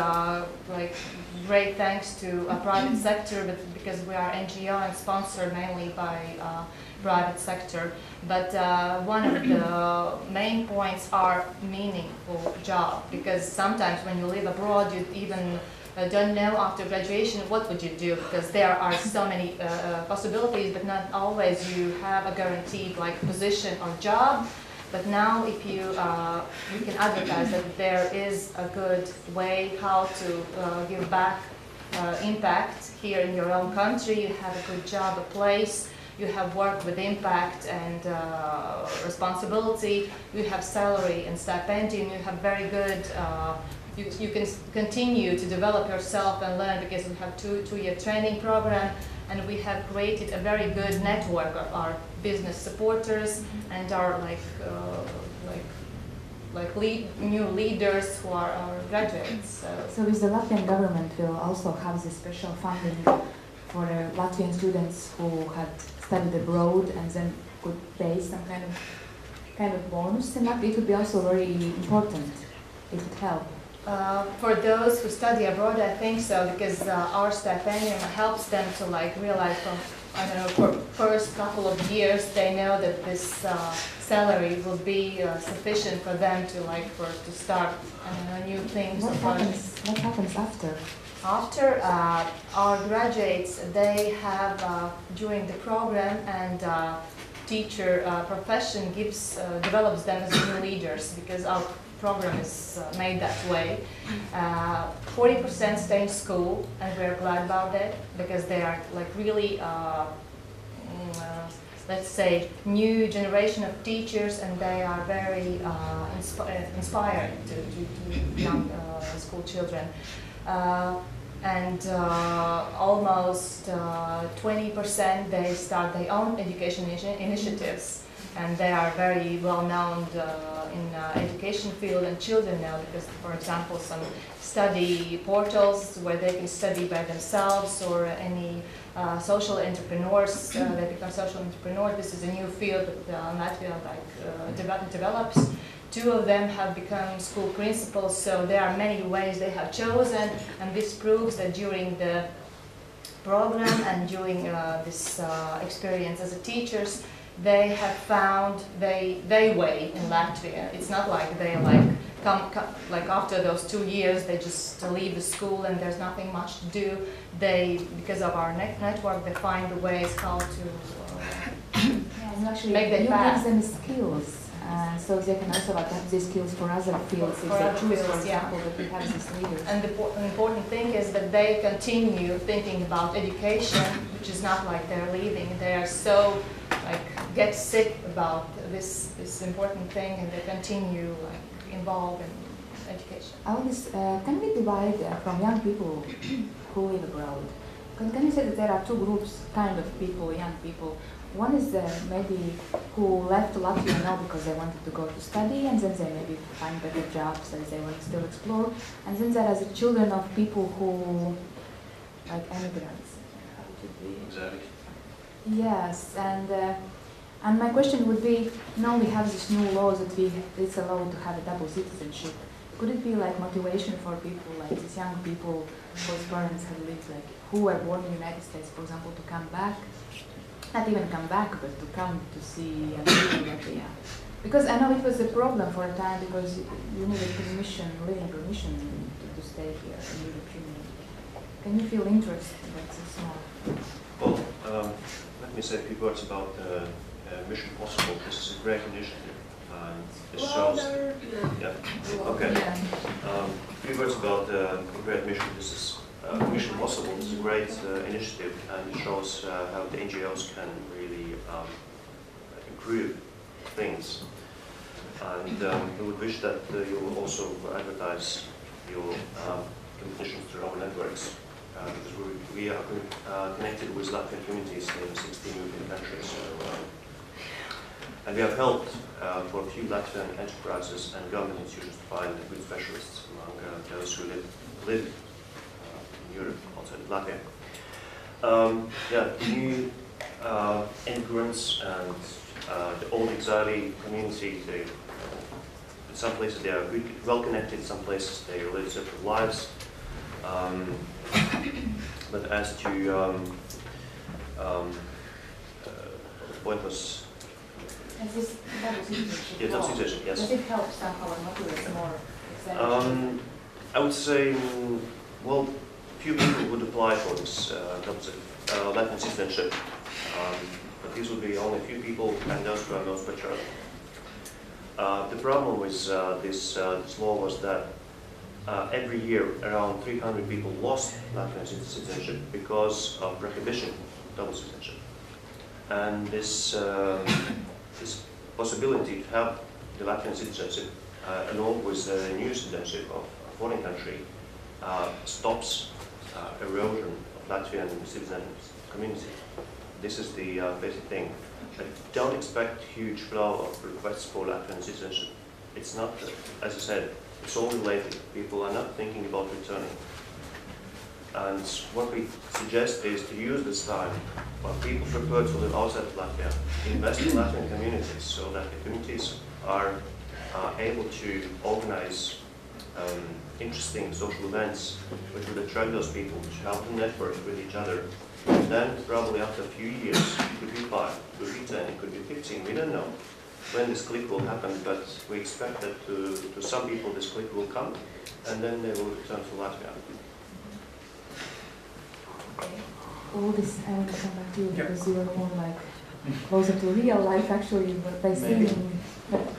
great thanks to a private sector, but because we are NGO and sponsored mainly by private sector. But one of the main points are meaningful job, because sometimes when you live abroad, you even don't know after graduation what would you do, because there are so many possibilities, but not always you have a guaranteed position or job. But now if you can advertise that there is a good way how to give back impact here in your own country, you have a good job, a place, you have work with impact and responsibility, you have salary and stipendium, you have very good you can continue to develop yourself and learn, because we have two-year training program, and we have created a very good network of our business supporters and our new leaders who are our graduates. So is the Latvian government will also have this special funding for Latvian students who had studied abroad and then could pay some kind of bonus in Latvia? It would be also very important. It would help. For those who study abroad, I think so, because our stipendium helps them to realize from, I don't know, for first couple of years, they know that this salary will be sufficient for them to start new things. What happens after? After our graduates, they have during the program, and teacher profession develops them as new leaders, because our program is made that way. 40% stay in school, and we're glad about that, because they are really let's say new generation of teachers, and they are very inspiring to young school children. And almost 20% they start their own education initiatives, and they are very well known in education field, and children know because, for example, some study portals where they can study by themselves, or any social entrepreneurs, they become social entrepreneurs. This is a new field that Latvia develops. 2 of them have become school principals, so there are many ways they have chosen, and this proves that during the program and during this experience as a teachers, they have found their way in Latvia. It's not like they come like after those 2 years they just leave the school and there's nothing much to do. Because of our network, they find the ways how to make their path. You give them skills. So they can also adapt these skills for other fields. If they choose, for example, that we have these leaders. And the important thing is that they continue thinking about education, which is not like they're leaving. They are so get sick about this important thing, and they continue involved in education. Aldis, can we divide from young people who live abroad? Can you say that there are 2 groups, kind of people, young people? One is maybe who left Latvia now because they wanted to go to study, and then they maybe find better jobs as they want to still explore. And then there are the children of people who, like immigrants. Exactly. Yes, and my question would be, now we have this new law that it's allowed to have a double citizenship. Could it be like motivation for people, like these young people whose parents have lived, who were born in the United States, for example, to come back? Not even come back, but to come to see and live in Latvia. Because I know it was a problem for a time because you needed permission, living permission to stay here in the European Union. Can you feel interested in this more? Well, let me say a few words about Mission Possible. This is a great initiative. And it shows. Yeah. Okay. A few words about the great mission. This is Mission Possible is a great initiative, and it shows how the NGOs can really improve things. And we would wish that you will also advertise your competitions through our networks, because we are connected with Latvian communities in 16 European countries. And we have helped for a few Latvian enterprises and government institutions to find good specialists among those who live Europe, outside of Latvia. The new immigrants and the old exile community, in some places they are well connected, some places they live separate lives. But as to the point was... double citizenship, yes. Does it help somehow and motivate more? I would say, well, few people would apply for this Latvian citizenship, but these would be only a few people, and those who are most mature. The problem with this law was that every year around 300 people lost Latvian citizenship because of prohibition of double citizenship. And this possibility to have the Latvian citizenship along with the new citizenship of a foreign country stops erosion of Latvian citizen community. This is the basic thing. I don't expect huge flow of requests for Latvian citizenship. It's not, as I said, it's all related. People are not thinking about returning. And what we suggest is to use this time when people prefer to live outside of Latvia, invest in Latvian communities so that the communities are able to organize interesting social events which would attract those people, to help them network with each other. And then probably after a few years, it could be 5, it could be 10, it could be 15, we don't know when this click will happen, but we expect that to some people this click will come, and then they will return to Latvia. All this, I want to come back to you because you are more closer to real life actually, but by seeing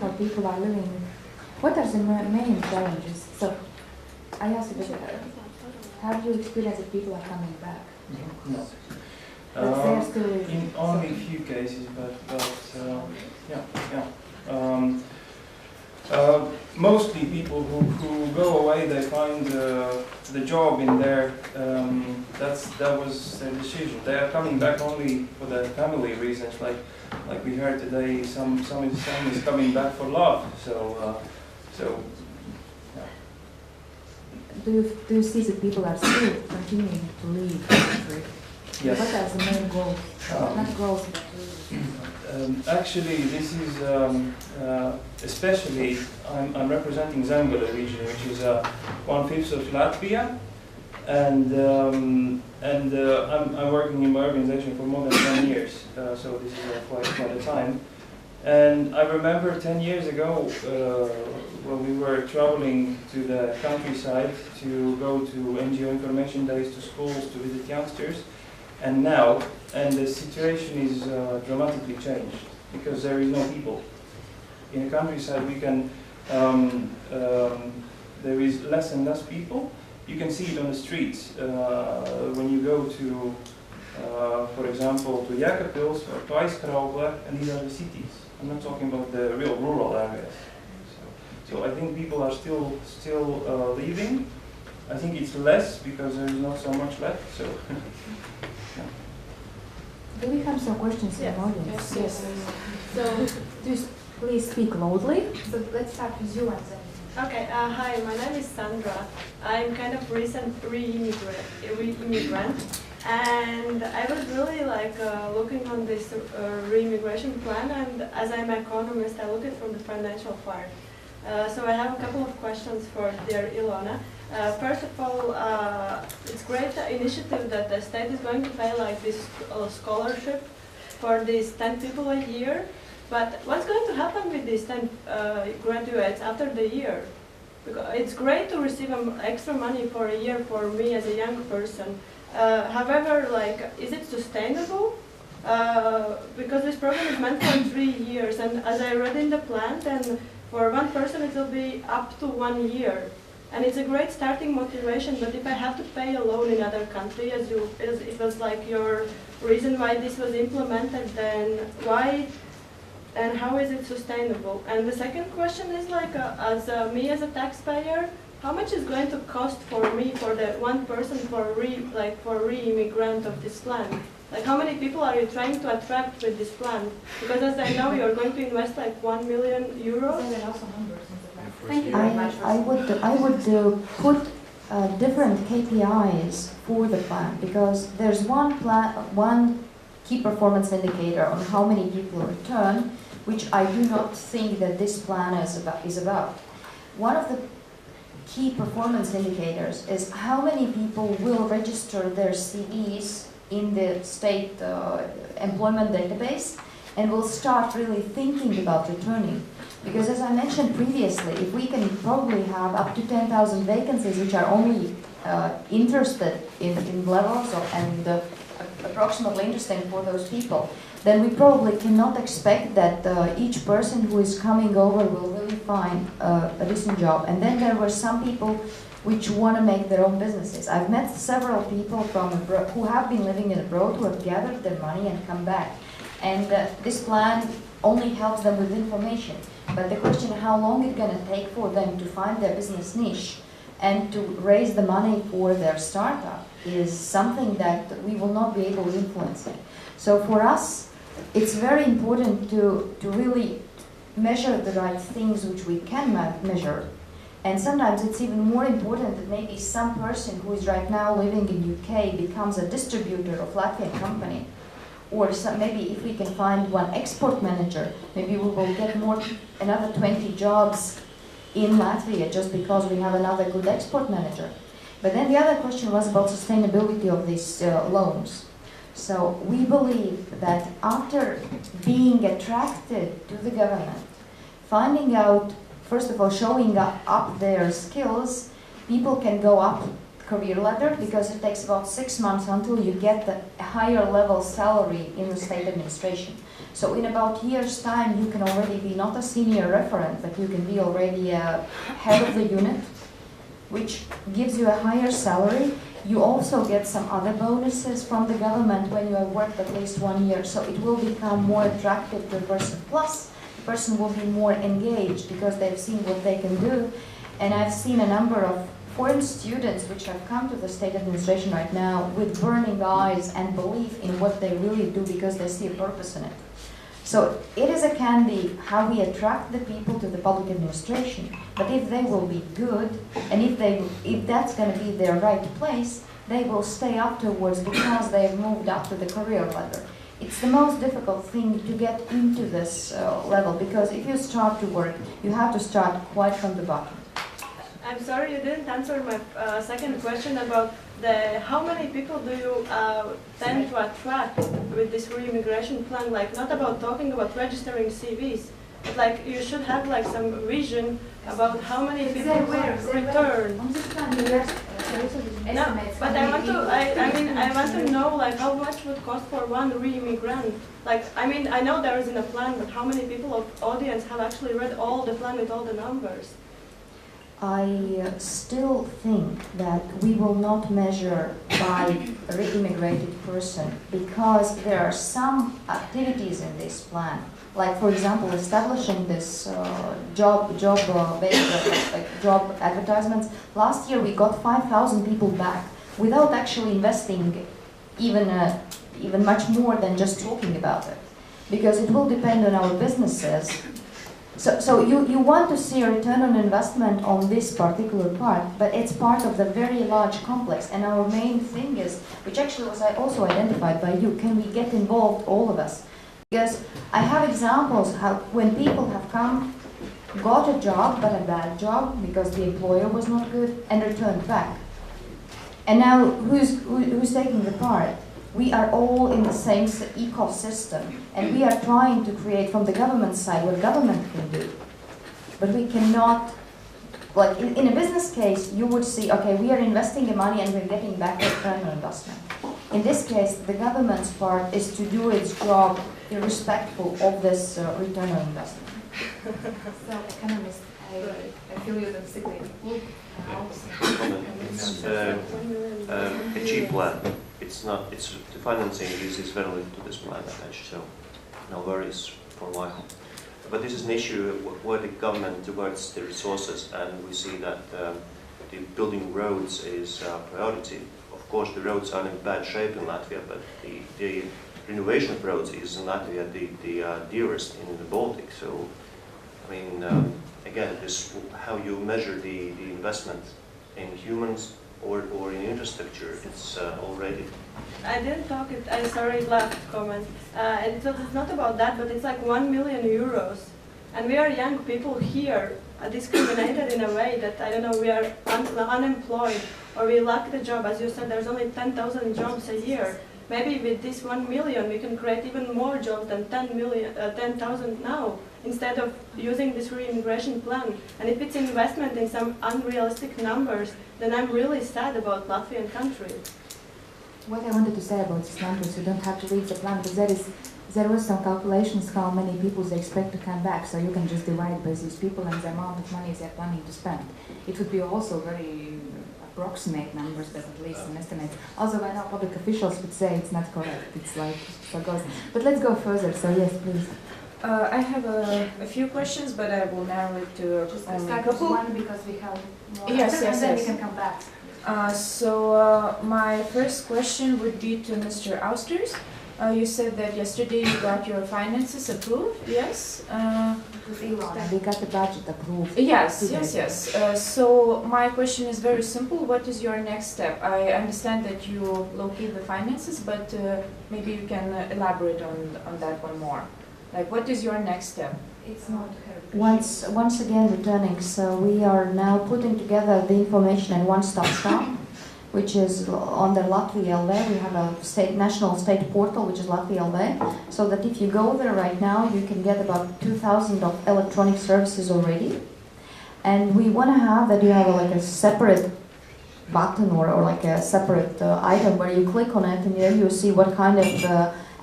how people are living. What are the main challenges? So, I asked you, have you experienced that people are coming back? No. But they are still living. In only a few cases, but Mostly people who go away, they find the job in there. That was their decision. They are coming back only for their family reasons, like we heard today. Some is coming back for love. So yeah. Do you see that people are still continuing to leave the country? Yes. What are the main goals? Not goals, but actually, this is especially I'm representing Zemgale region, which is 1/5 of Latvia, and I'm working in my organization for more than 10 years. So this is quite a time. And I remember 10 years ago when we were traveling to the countryside to go to NGO information days, to schools, to visit youngsters. And now, the situation is dramatically changed because there is no people. In the countryside, we can there is less and less people. You can see it on the streets when you go to, for example, to Jēkabpils or to Aizkraugle, and these are the cities. I'm not talking about the real rural areas. So I think people are still leaving. I think it's less because there is not so much left. So. do we have some questions in the audience? Yes. So, please speak loudly. So let's start with you and then. Okay, hi, my name is Sandra. I'm kind of recent re-immigrant, and I was really looking on this re-immigration plan, and as I'm an economist, I look at it from the financial part. So I have a couple of questions for dear Ilona. First of all, it's great initiative that the state is going to pay this scholarship for these 10 people a year. But what's going to happen with these 10 graduates after the year? Because it's great to receive extra money for a year for me as a young person. However, is it sustainable? Because this program is meant for 3 years, and as I read in the plan, then for one person it will be up to 1 year. And it's a great starting motivation, but if I have to pay a loan in other country, as it was your reason why this was implemented, then why and how is it sustainable? And the second question is me as a taxpayer, how much is going to cost for me, for the one person, for re-immigrant of this plan? How many people are you trying to attract with this plan? Because as I know, you're going to invest 1 million euros. Thank you very much. I would put different KPIs for the plan, because there's one key performance indicator on how many people return, which I do not think that this plan is about. One of the key performance indicators is how many people will register their CVs in the state employment database and will start really thinking about returning. Because as I mentioned previously, if we can probably have up to 10,000 vacancies which are only interested in levels and approximately interesting for those people, then we probably cannot expect that each person who is coming over will really find a decent job. And then there were some people which want to make their own businesses. I've met several people from abroad who have been living in abroad, who have gathered their money and come back. And this plan only helps them with information. But the question how long it's going to take for them to find their business niche and to raise the money for their startup is something that we will not be able to influence. So for us, it's very important to really measure the right things which we can measure. And sometimes it's even more important that maybe some person who is right now living in UK becomes a distributor of Latvian company. Or maybe if we can find one export manager, maybe we will get another 20 jobs in Latvia just because we have another good export manager. But then the other question was about sustainability of these loans. So we believe that after being attracted to the government, finding out, first of all, showing up their skills, people can go up career ladder, because it takes about 6 months until you get the higher level salary in the state administration. So in about a year's time, you can already be not a senior referent, but you can be already a head of the unit, which gives you a higher salary. You also get some other bonuses from the government when you have worked at least 1 year, so it will become more attractive to a person. Plus, person will be more engaged because they've seen what they can do. And I've seen a number of foreign students which have come to the state administration right now with burning eyes and belief in what they really do because they see a purpose in it. So it can be how we attract the people to the public administration, but if they will be good, and if that's going to be their right place, they will stay afterwards because they've moved up to the career ladder. It's the most difficult thing to get into this level, because if you start to work, you have to start quite from the bottom. I'm sorry you didn't answer my second question about how many people do you tend to attract with this re-immigration plan? Like, not about talking about registering CVs, but like you should have like some vision about how many people will return. No, but I want to know like how much would cost for one re-immigrant. Like, I mean, I know there isn't a plan, but how many people of audience have actually read all the plan with all the numbers? I still think that we will not measure by a re-immigrated person because there are some activities in this plan, like for example establishing this job advertisements. Last year we got 5,000 people back without actually investing even much more than just talking about it, because it will depend on our businesses. So you want to see a return on investment on this particular part, but it's part of the very large complex. And our main thing is, which actually was also identified by you, can we get involved, all of us? Because I have examples how when people have come, got a job, but a bad job because the employer was not good, and returned back. And now who's taking the part? We are all in the same ecosystem, and we are trying to create from the government side what government can do. But we cannot, like in a business case, you would see, okay, we are investing the money and we're getting back the return on investment. In this case, the government's part is to do its job irrespective of this return on investment. So, economist, I feel you basically. It's a cheap plan. It's not. The financing is very little to this plan attached, so no worries for a while. But this is an issue where the government diverts the resources, and we see that the building roads is a priority. Of course, the roads are in bad shape in Latvia, but the renovation of roads is in Latvia the dearest in the Baltic. So, I mean, again, this how you measure the investment in humans or in infrastructure, it's already. I didn't talk it, I'm sorry, last comment. It's not about that, but it's like 1 million euros. And we are young people here, discriminated in a way that, I don't know, we are unemployed, or we lack the job. As you said, there's only 10,000 jobs a year. Maybe with this 1 million, we can create even more jobs than 10,000 now, instead of using this re-immigration plan. And if it's investment in some unrealistic numbers, then I'm really sad about Latvian country. What I wanted to say about these numbers, you don't have to read the plan, but there was some calculations how many people they expect to come back, so you can just divide by these people and the amount of money they're planning to spend. It would be also very approximate numbers, but at least an estimate. Although I know public officials would say it's not correct, it's like, so goes. But let's go further, so yes, please. I have a few questions, but I will narrow it to just only start a couple. With one because we have more Yes, and then we can come back. My first question would be to Mr. Austers. You said that yesterday you got your finances approved, yes? With Ilona, we got the budget approved. Yes. So my question is very simple. What is your next step? I understand that you locate the finances, but maybe you can elaborate on that one more. Like, what is your next step? It's not Once again returning, so we are now putting together the information in one-stop shop, which is on the Latvijas LV. We have a national state portal, which is Latvijas LV, so that if you go there right now, you can get about 2,000 of electronic services already. And we want to have that you have like a separate button or like a separate item where you click on it, and there you see what kind of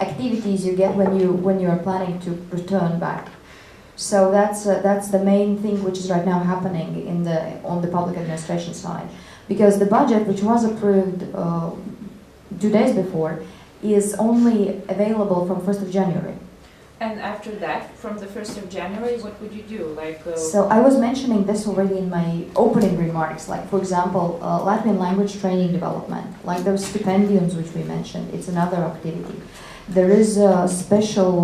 activities you get when you are planning to return back. So that's the main thing which is right now happening on the public administration side, because the budget, which was approved 2 days before, is only available from 1st of January. And after that, from the 1st of January, what would you do? So I was mentioning this already in my opening remarks. Like, for example, Latvian language training development, like those stipendiums which we mentioned, it's another activity. There is a special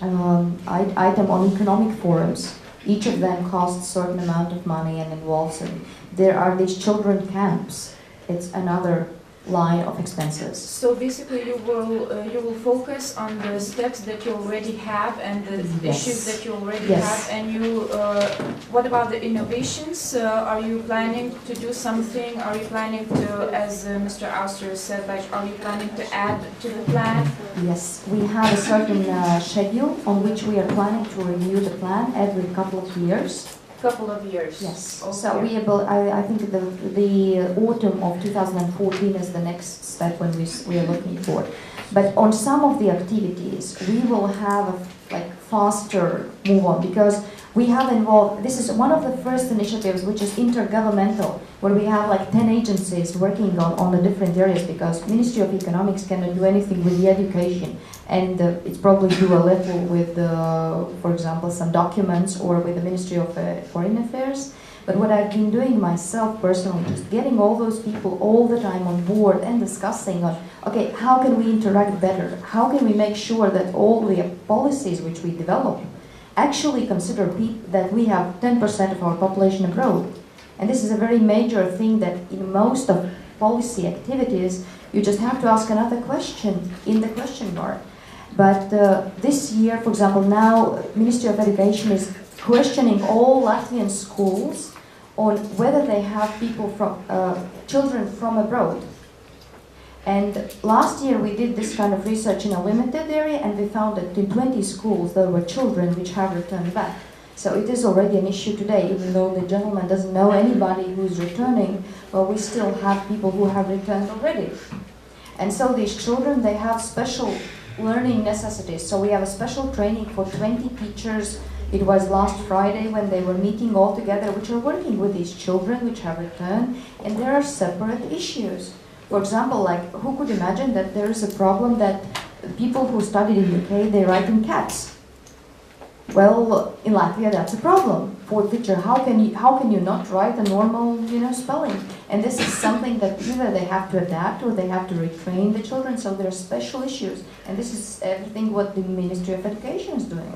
item on economic forums. Each of them costs a certain amount of money and involves it. There are these children camps. It's another line of expenses. So basically you will focus on the steps that you already have and the issues that you already have, and you what about the innovations? Are you planning to do something? Are you planning to, as Mr. Austers said, like, are you planning to add to the plan? Yes, we have a certain schedule on which we are planning to review the plan every couple of years. Couple of years. Yes. Okay. So I think the autumn of 2014 is the next step when we are looking for. But on some of the activities, we will have a faster move on, because we have involved. This is one of the first initiatives which is intergovernmental, where we have like 10 agencies working on the different areas, because Ministry of Economics cannot do anything with the education. And it's probably do a little with, for example, some documents, or with the Ministry of Foreign Affairs. But what I've been doing myself personally, just getting all those people all the time on board and discussing on, okay, how can we interact better? How can we make sure that all the policies which we develop actually consider that we have 10% of our population abroad? And this is a very major thing that in most of policy activities, you just have to ask another question in the question mark. But this year, for example, now Ministry of Education is questioning all Latvian schools on whether they have people from children from abroad. And last year we did this kind of research in a limited area, and we found that in 20 schools there were children which have returned back. So it is already an issue today, even though the gentleman doesn't know anybody who's returning, well, we still have people who have returned already. And so these children, they have special learning necessities. So we have a special training for 20 teachers. It was last Friday when they were meeting all together, which are working with these children which have returned, and there are separate issues. For example, like, who could imagine that there is a problem that people who studied in UK, they write in caps? Well, in Latvia, that's a problem. For a teacher, how can you not write a normal, spelling? And this is something that either they have to adapt or they have to retrain the children. So there are special issues, and this is everything what the Ministry of Education is doing.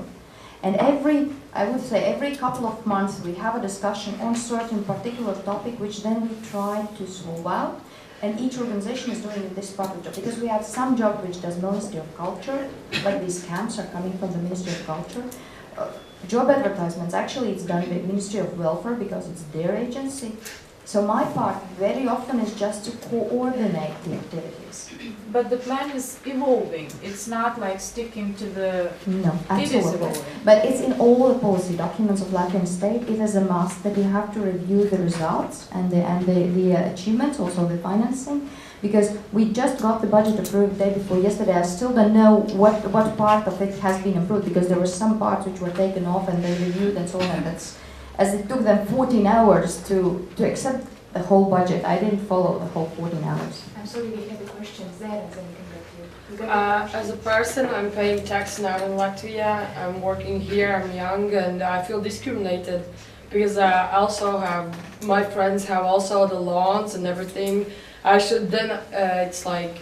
And I would say every couple of months we have a discussion on certain particular topic, which then we try to solve out. And each organization is doing this part of the job, because we have some job which does Ministry of Culture, like these camps are coming from the Ministry of Culture. Job advertisements, actually it's done by Ministry of Welfare, because it's their agency. So my part very often is just to coordinate the activities. But the plan is evolving. It's not like sticking to the... No, absolutely. It is evolving. But it's in all the policy documents of Latvian state. It is a must that you have to review the results and the achievements, also the financing. Because we just got the budget approved the day before yesterday. I still don't know what part of it has been approved, because there were some parts which were taken off and they reviewed and so on. And that's, as it took them 14 hours to accept the whole budget. I didn't follow the whole 14 hours. I'm sorry, we have a question there, and then we can get you. As a person, I'm paying tax now in Latvia. I'm working here, I'm young, and I feel discriminated, because I also have, my friends have also the loans and everything. I should then, it's like,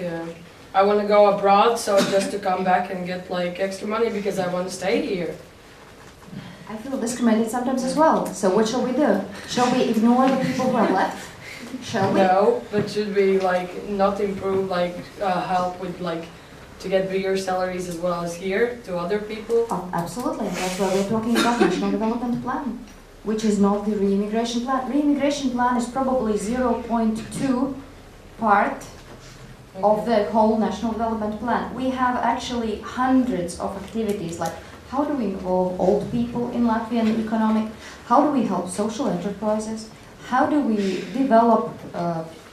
I want to go abroad, so just to come back and get like extra money because I want to stay here. I feel discriminated sometimes as well. So what shall we do? Shall we ignore the people who are left? Shall we? No, but should we like not improve, like help with like to get bigger salaries as well as here to other people? Oh, absolutely. That's why we're talking about National Development Plan, which is not the re-immigration plan. Re-immigration plan is probably 0.2 part of the whole National Development Plan. We have actually hundreds of activities, like how do we involve old people in Latvian economic, how do we help social enterprises, how do we develop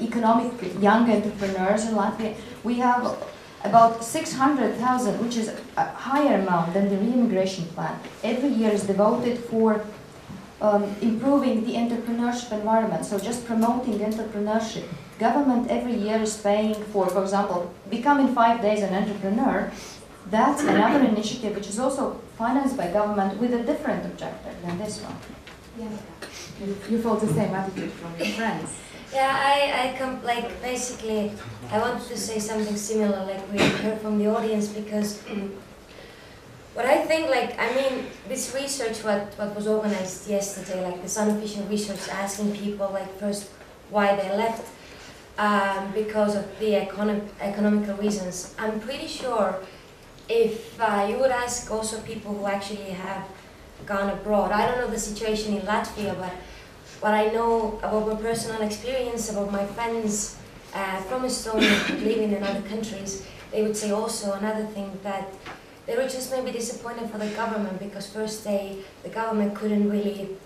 economic young entrepreneurs in Latvia. We have about 600,000, which is a higher amount than the re-immigration plan. Every year is devoted for improving the entrepreneurship environment, so just promoting entrepreneurship. Government every year is paying for example, becoming 5 days an entrepreneur. That's another initiative which is also financed by government with a different objective than this one. Yeah. You felt the same attitude from your friends. Yeah, like basically, I wanted to say something similar, like we heard from the audience, because what I think, like, I mean, this research, what was organized yesterday, like this unofficial research asking people, like, first why they left, because of the economical reasons. I'm pretty sure if you would ask also people who actually have gone abroad, I don't know the situation in Latvia, but what I know about my personal experience, about my friends from Estonia living in other countries, they would say also another thing, that they were just maybe disappointed for the government, because first the government couldn't really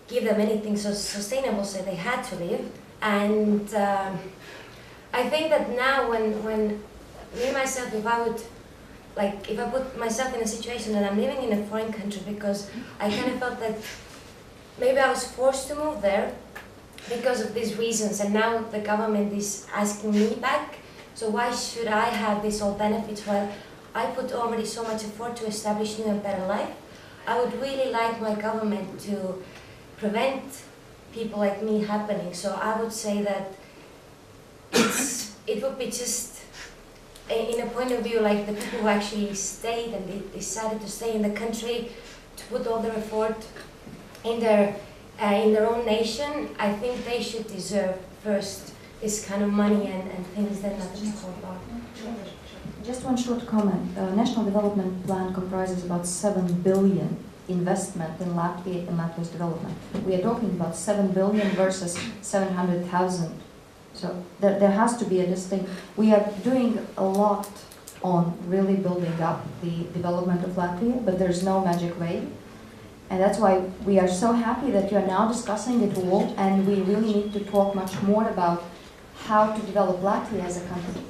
give them anything so sustainable, so they had to leave. And I think that now when me myself, if I put myself in a situation that I'm living in a foreign country, because I kind of felt that maybe I was forced to move there because of these reasons, and now the government is asking me back, so why should I have these all benefits while I put already so much effort to establish new and better life? I would really like my government to prevent people like me happening. So I would say that it would be just, in a point of view, like the people who actually stayed and they decided to stay in the country, to put all their effort in their own nation, I think they should deserve first this kind of money and things that nothing is about. Just one short comment. National Development Plan comprises about 7 billion investment in Latvia and Latvia's development. We are talking about 7 billion versus 700,000. So there has to be a distinct. We are doing a lot on really building up the development of Latvia, but there's no magic way. And that's why we are so happy that you are now discussing it all, and we really need to talk much more about how to develop Latvia as a country.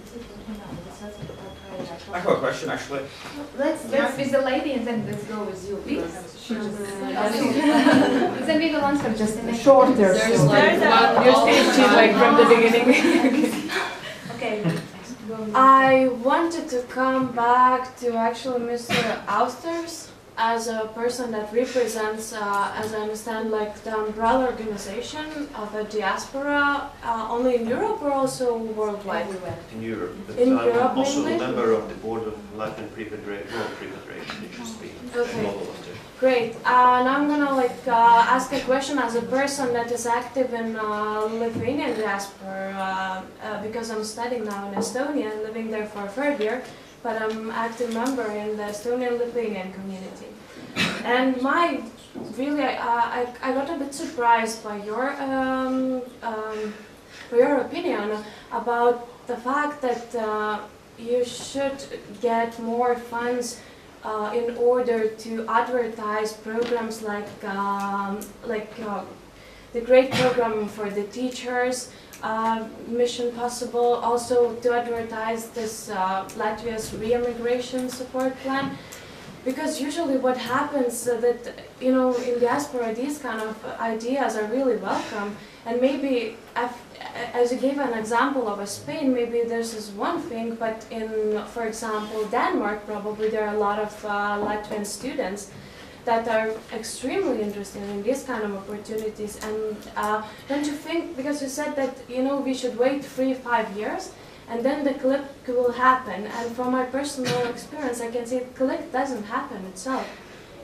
I have a question, actually. Let's with the lady, and then let's go with you, please. Then we will answer just in a shorter. There's like one stage like from the beginning. Okay. I wanted to come back to actually Mr. Austers as a person that represents, as I understand, like the umbrella organization of a diaspora, only in Europe or also worldwide? In Europe. But in I'm Europe also mainly? a member of the board of Latvian Pre-Federation, it should be. Okay. Great. And I'm gonna ask a question as a person that is active in Lithuanian diaspora, because I'm studying now in Estonia and living there for a third year. But I'm an active member in the Estonian-Lithuanian community. And I got a bit surprised by your opinion about the fact that you should get more funds in order to advertise programs like the great program for the teachers, Mission Possible, also to advertise this Latvia's re-immigration support plan, because usually what happens that in diaspora these kind of ideas are really welcome, and maybe as you gave an example of Spain, maybe this is one thing, but in, for example, Denmark, probably there are a lot of Latvian students that are extremely interested in these kind of opportunities. And don't you think, because you said that we should wait 3-5 years and then the click will happen, and from my personal experience I can say click doesn't happen itself.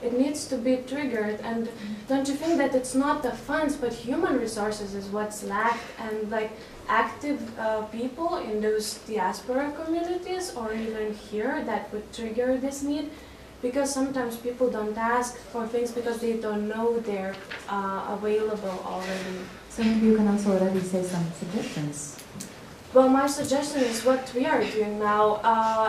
It needs to be triggered, and don't you think that it's not the funds but human resources is what's lacked, and like active people in those diaspora communities or even here that would trigger this need? Because sometimes people don't ask for things because they don't know they're available already. So maybe you can also already say some suggestions. Well, my suggestion is what we are doing now.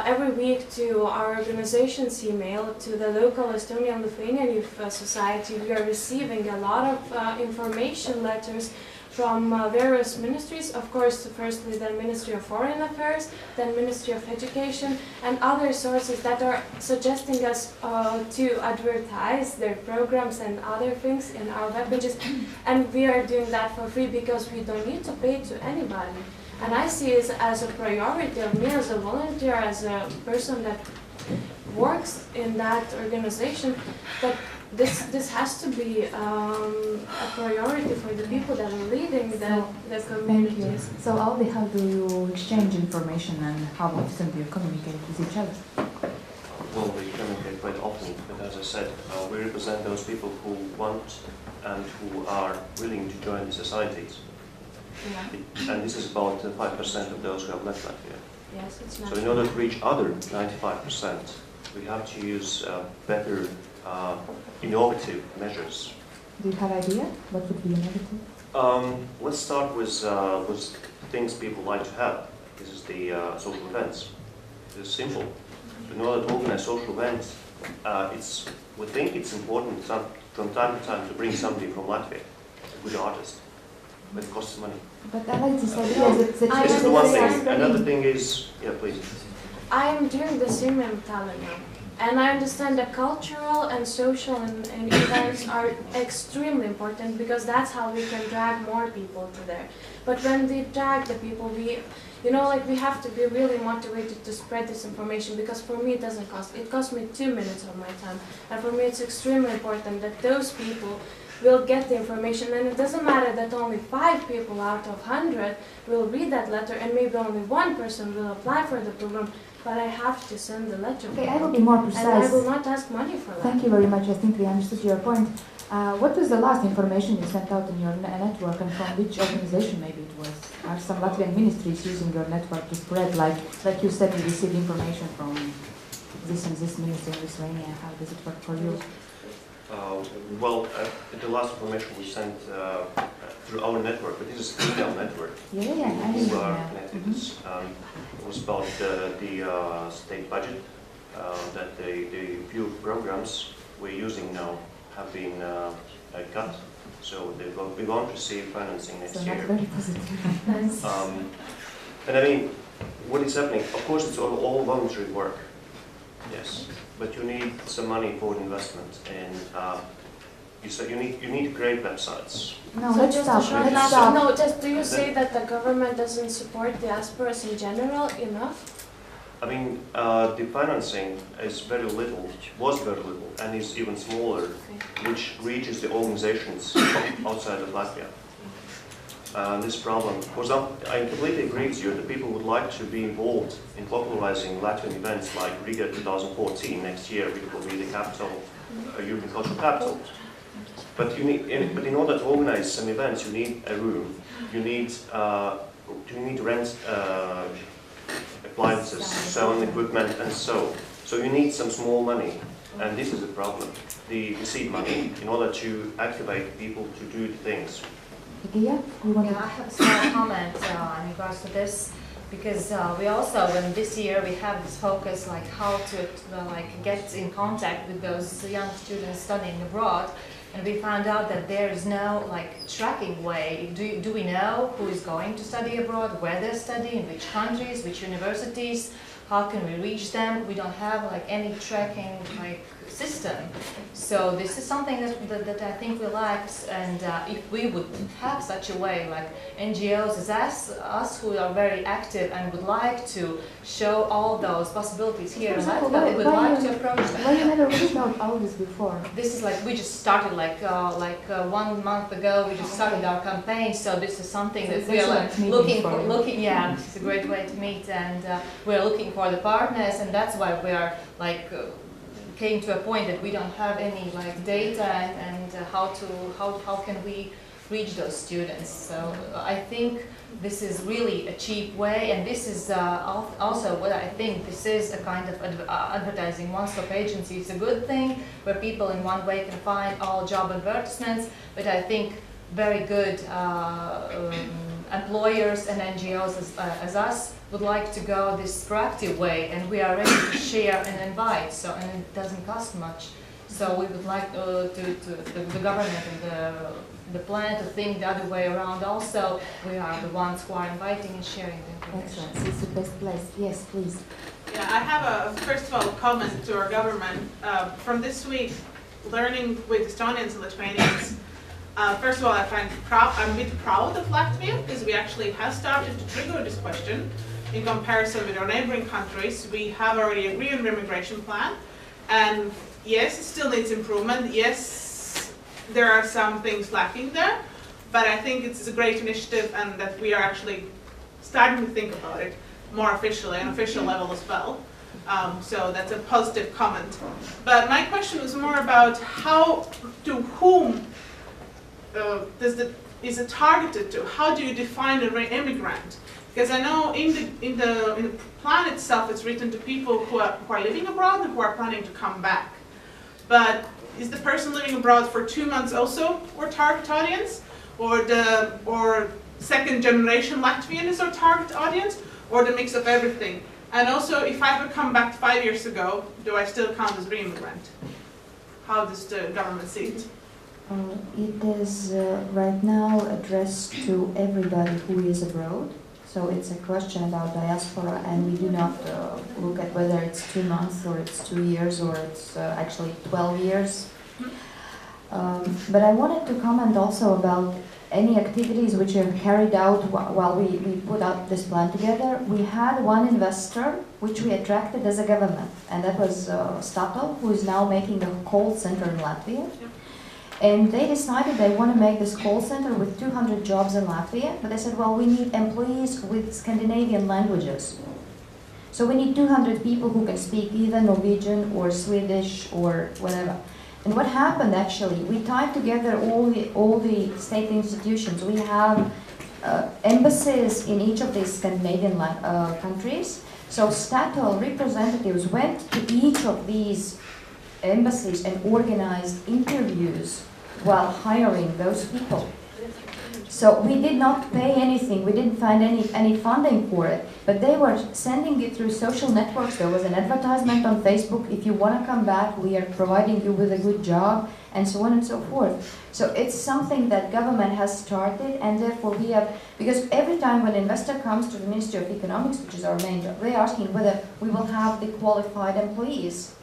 Every week to our organization's email, to the local Estonian-Lithuanian Youth Society, we are receiving a lot of information letters from various ministries, of course, firstly the Ministry of Foreign Affairs, then Ministry of Education, and other sources that are suggesting us to advertise their programs and other things in our web pages. And we are doing that for free because we don't need to pay to anybody. And I see it as a priority of me as a volunteer, as a person that works in that organization, that this has to be a priority for the people that are leading the communities. So Aldi, how do you exchange information and how often do you communicate with each other? Well, we communicate quite often, but as I said, we represent those people who want and who are willing to join the societies. Yeah. And this is about 5% of those who have left Latvia. Yes, it's not. So in order to reach other 95%, we have to use better innovative measures. Do you have an idea? What would be innovative? Let's start with things people like to have. This is the social events. It's simple. In order to organize social events, we think it's important from time to time to bring somebody from Latvia, a good artist, but it costs money. But I like this idea. This is the one thing. Another thing is, yeah, please. I am doing the same in Tallinn now. And I understand that cultural and social and events are extremely important because that's how we can drag more people to there. But when we drag the people, we have to be really motivated to spread this information because for me it doesn't cost. It costs me 2 minutes of my time. And for me it's extremely important that those people will get the information, and it doesn't matter that only 5 people out of 100 will read that letter and maybe only 1 person will apply for the program. But I have to send the letter. Okay, I will be more precise. And I will not ask money for that. Thank you very much. I think we understood your point. What was the last information you sent out in your network, and from which organization maybe it was? Are some Latvian ministries using your network to spread, like you said, you received information from this and this ministry in Lithuania? How does it work for you? The last information we sent through our network, but this is an email network. Yeah, I who are connected. It was about the state budget, that the few programs we're using now have been cut, so we won't receive financing next year. Not very positive. And I mean, what is happening? Of course, it's all voluntary work. Yes, but you need some money for investment, and you said you need to create websites. No, let's stop. No, just do you say that the government doesn't support diasporas in general enough? I mean, the financing is very little, was very little, and is even smaller, which reaches the organizations outside of Latvia. This problem, for example, I completely agree with you that people would like to be involved in popularizing Latvian events like Riga 2014. Next year, Riga will be the capital, European cultural capital. But in order to organize some events, you need a room. You need to rent appliances, sound equipment, and so. So you need some small money, and this is a problem. The seed money in order to activate people to do the things. Yeah, I have a small comment in regards to this, because we also, when this year we have this focus, like how to get in contact with those young students studying abroad, and we found out that there is no tracking way. Do we know who is going to study abroad, where they study, in which countries, which universities? How can we reach them? We don't have any tracking system. So this is something that I think we lacked, and if we would have such a way, like NGOs as us who are very active and would like to show all those possibilities here in Latvia, we would like to approach them. Why you never reached out all this before? This is we just started 1 month ago. We just started our campaign, so this is something that we are looking for. Yeah, it's a great way to meet, and we're looking for the partners, and that's why we are came to a point that we don't have any data and how can we reach those students. So I think this is really a cheap way, and this is also what I think this is a kind of advertising one-stop agency. It's a good thing where people in one way can find all job advertisements, but I think very good employers and NGOs as us would like to go this proactive way, and we are ready to share and invite. So, and it doesn't cost much. So we would like the government and the plan to think the other way around. Also, we are the ones who are inviting and sharing the information. Excellent. It's the best place. Yes, please. Yeah, I have first of all, a comment to our government. From this week, learning with Estonians and Lithuanians. First of all, I'm a bit proud of Latvia because we actually have started to trigger this question. in comparison with our neighboring countries, we have already agreed on the immigration plan. And yes, it still needs improvement. Yes, there are some things lacking there, but I think it's a great initiative and that we are actually starting to think about it more officially, on an official level as well. So that's a positive comment. But my question was more about how, to whom is it targeted to? How do you define a immigrant? Because I know in the plan itself, it's written to people who are living abroad and who are planning to come back. But is the person living abroad for 2 months also our target audience, or second generation Latvian is our target audience, or the mix of everything? And also, if I had come back 5 years ago, do I still count as re-immigrant? How does the government see it? It is right now addressed to everybody who is abroad. So it's a question about diaspora, and we do not look at whether it's 2 months or it's 2 years or it's actually 12 years. But I wanted to comment also about any activities which are carried out while we put out this plan together. We had one investor which we attracted as a government, and that was Statoil, who is now making a call center in Latvia. And they decided they want to make this call center with 200 jobs in Latvia, but they said, well, we need employees with Scandinavian languages. So we need 200 people who can speak either Norwegian or Swedish or whatever. And what happened actually, we tied together all the state institutions. We have embassies in each of these Scandinavian countries. So Statoil representatives went to each of these embassies and organized interviews while hiring those people. So we did not pay anything, we didn't find any funding for it, but they were sending it through social networks. There was an advertisement on Facebook, if you want to come back, we are providing you with a good job, and so on and so forth. So it's something that government has started, and therefore we have, because every time when an investor comes to the Ministry of Economics, which is our main job, they're asking whether we will have the qualified employees.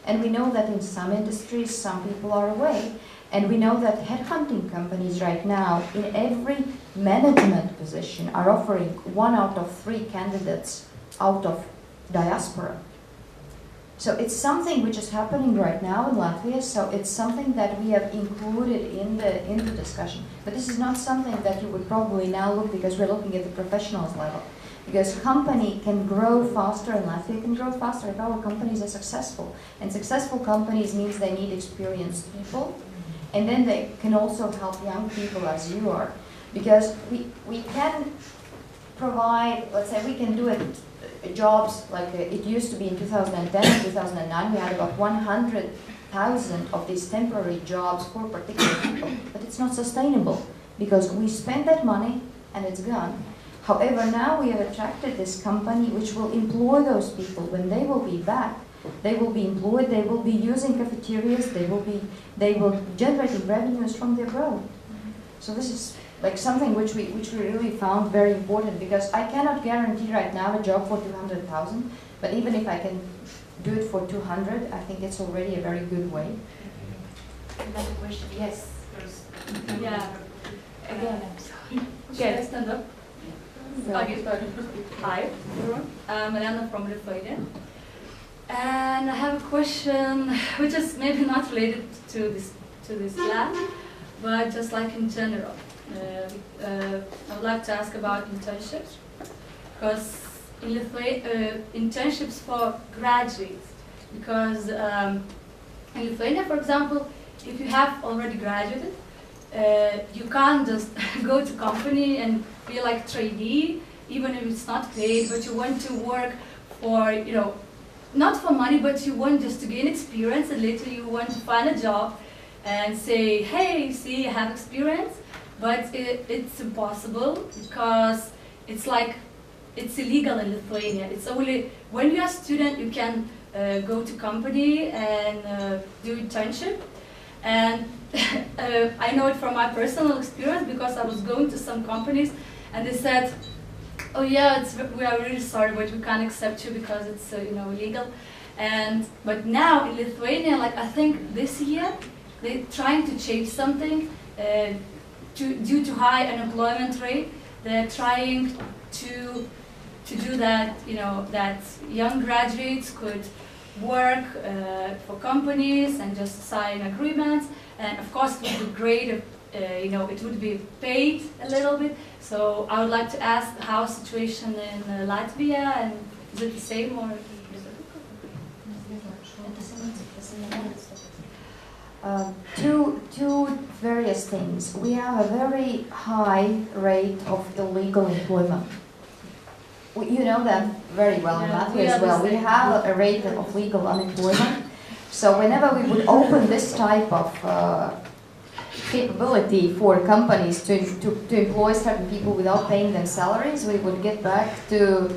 And we know that in some industries, some people are away. And we know that headhunting companies right now, in every management position, are offering 1 out of 3 candidates out of diaspora. So it's something which is happening right now in Latvia, so it's something that we have included in the discussion. But this is not something that you would probably now look, because we're looking at the professionals level. Because company can grow faster, and Latvia can grow faster if our companies are successful. And successful companies means they need experienced people. And then they can also help young people as you are. Because we can provide, let's say we can do it, jobs like it used to be in 2010 and 2009. We had about 100,000 of these temporary jobs for particular people. But it's not sustainable because we spend that money and it's gone. However, now we have attracted this company which will employ those people. When they will be back, they will be employed, they will be using cafeterias, they will generate revenues from the abroad. So this is like something which we really found very important, because I cannot guarantee right now a job for 200,000, but even if I can do it for 200, I think it's already a very good way. Another question? Yes. Yeah. Again, I'm sorry. Should I stand up? So, Okay, sorry. Hi, everyone. I'm Ilona from Lithuania. And I have a question which is maybe not related to this plan, but just like in general. I would like to ask about internships, because in Lithuania, internships for graduates, because in Lithuania, for example, if you have already graduated, you can't just go to company and be like trainee, even if it's not paid, but you want to work for, not for money, but you want just to gain experience, and later you want to find a job and say, hey, see, I have experience, but it's impossible, because it's like, it's illegal in Lithuania. It's only, when you're a student, you can go to company and do internship. And I know it from my personal experience, because I was going to some companies and they said, oh yeah, we are really sorry, but we can't accept you because it's illegal. But now in Lithuania, like I think this year, they're trying to change something due to high unemployment rate. They're trying to to do that, you know, that young graduates could work for companies and just sign agreements. And of course, it would be great if, you know, it would be paid a little bit. So I would like to ask how situation in Latvia, and is it the same or? Two various things. We have a very high rate of illegal employment. You know that very well in Latvia as well. We have a rate of legal unemployment. So whenever we would open this type of capability for companies to employ certain people without paying them salaries, we would get back to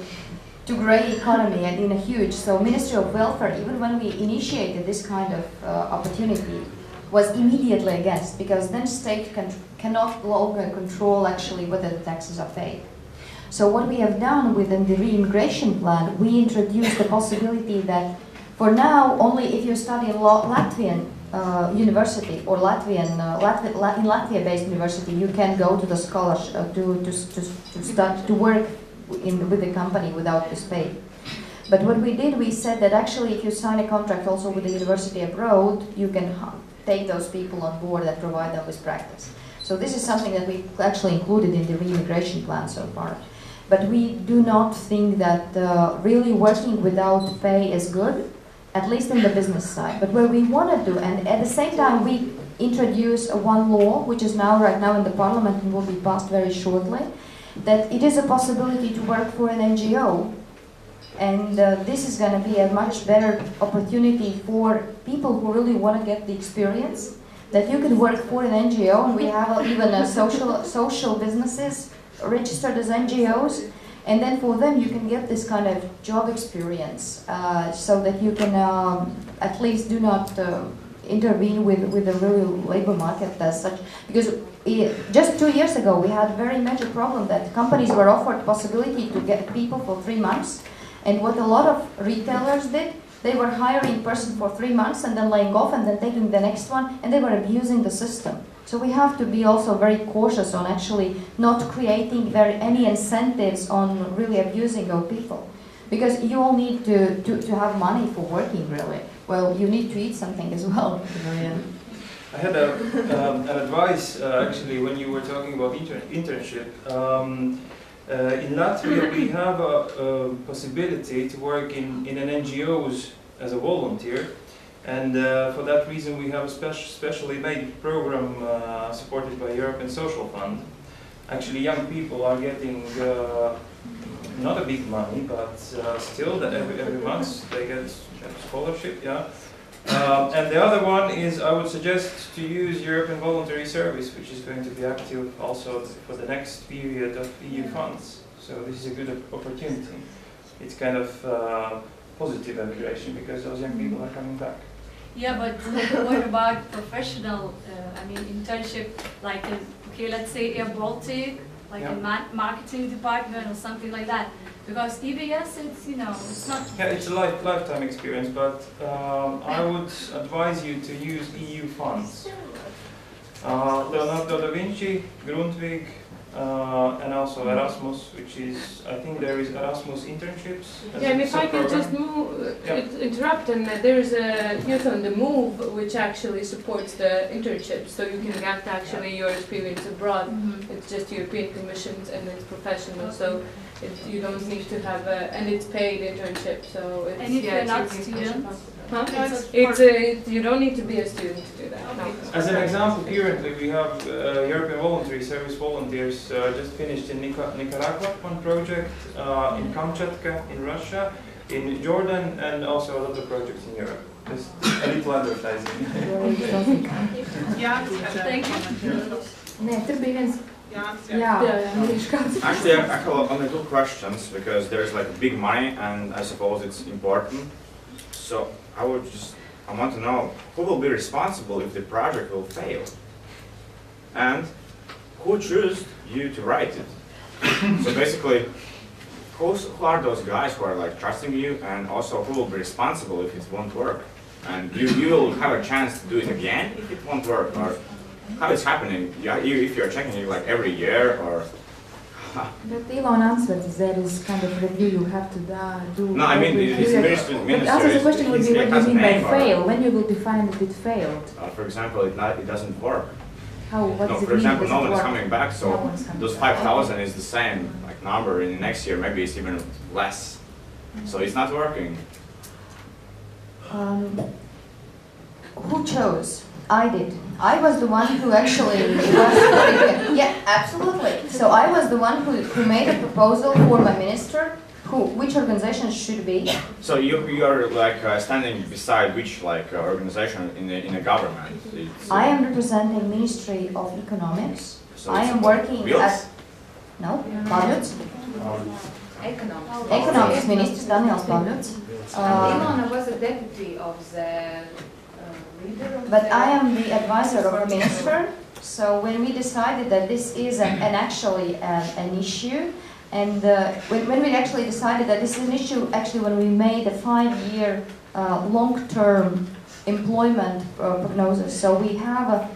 grey economy and in a huge. So Ministry of Welfare, even when we initiated this kind of opportunity, was immediately against, because then state cannot longer control actually whether the taxes are paid. So what we have done within the re-immigration plan, we introduced the possibility that for now, only if you study in Latvian university or in Latvia-based university, you can go to the scholarship to work with the company without this pay. But what we did, we said that actually if you sign a contract also with the university abroad, you can take those people on board and provide them with practice. So this is something that we actually included in the re-immigration plan so far. But we do not think that really working without pay is good, at least in the business side. But what we want to do, and at the same time we introduce one law, which is right now in the parliament and will be passed very shortly, that it is a possibility to work for an NGO. And this is going to be a much better opportunity for people who really want to get the experience, that you can work for an NGO, and we have even social businesses registered as NGOs, and then for them you can get this kind of job experience, so that you can at least do not intervene with the real labor market as such. Because just 2 years ago we had a very major problem that companies were offered the possibility to get people for 3 months, and what a lot of retailers did, they were hiring a person for 3 months and then laying off and then taking the next one, and they were abusing the system. So we have to be also very cautious on actually not creating any incentives on really abusing our people. Because you all need to have money for working, really. Well, you need to eat something as well at the very end. I had an advice, actually, when you were talking about internship. In Latvia, we have a possibility to work in an NGOs as a volunteer. And for that reason, we have a specially made program supported by European Social Fund. Actually, young people are getting not a big money, but still that every month they get a scholarship. Yeah. And the other one is, I would suggest to use European Voluntary Service, which is going to be active also for the next period of EU funds. So this is a good opportunity. It's kind of positive emigration because those young people are coming back. Yeah, but what about professional, internship, like in, okay, let's say Air Baltic, like in marketing department or something like that? Because EBS, it's, it's not... Yeah, it's a lifetime experience, but I would advise you to use EU funds. Leonardo da Vinci, Grundtvig, and also Erasmus, which is, I think there is Erasmus internships. Yeah, and if I could just interrupt, and there is a Youth on the Move, which actually supports the internships, so you can get actually your experience abroad. It's just European commissions and it's professional, so you don't need to have and it's paid internship, so it's... And if you're not student? You don't need to be a student to do that. No. As an example, currently we have European Voluntary Service volunteers just finished in Nicaragua, one project, in Kamchatka, in Russia, in Jordan, and also a lot of projects in Europe. Just a little advertising. Thank you. Actually, I have only two questions, because there's like big money and I suppose it's important. So I want to know who will be responsible if the project will fail, and who chose you to write it. So basically, who are those guys who are like trusting you, and also who will be responsible if it won't work, and you will have a chance to do it again if it won't work, or how it's happening? If you're checking it like every year, or But Ilona answered, there is kind of review you have to do. No, I mean, it's minister. But also the question would be, what do you mean by fail? When you will define that it failed? For example, it doesn't work. How? What does it for mean? example, Does no it one's work? coming back, so No one's coming those back. 5,000 is the same like number in the next year. Maybe it's even less. So it's not working. Who chose? I did. I was the one who actually yeah, absolutely. So I was the one who made a proposal for my minister, which organization should be. So you are like standing beside which like organization in a government? I am representing Ministry of Economics. So I am working Līdz? at Paneļdiskusija. Economics. Economics Minister Daniels Paneļdiskusija. Ilona was a deputy of the leader of But I am the advisor of the minister. So when we decided that this is actually an issue, and when we actually decided that this is an issue, actually when we made a 5-year long-term employment prognosis, so we have